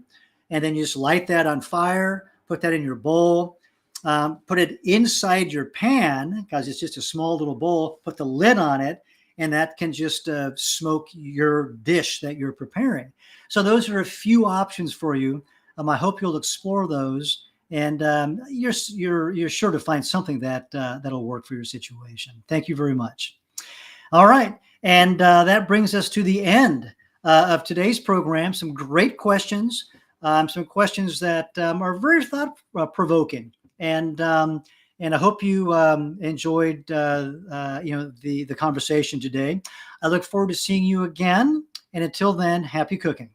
and then you just light that on fire, put that in your bowl, put it inside your pan because it's just a small little bowl, put the lid on it, and that can just smoke your dish that you're preparing. So those are a few options for you. I hope you'll explore those, and you're sure to find something that'll work for your situation. Thank you very much. All right, and that brings us to the end of today's program. Some great questions, some questions that are very thought-provoking, and I hope you enjoyed the conversation today. I look forward to seeing you again, and until then, happy cooking.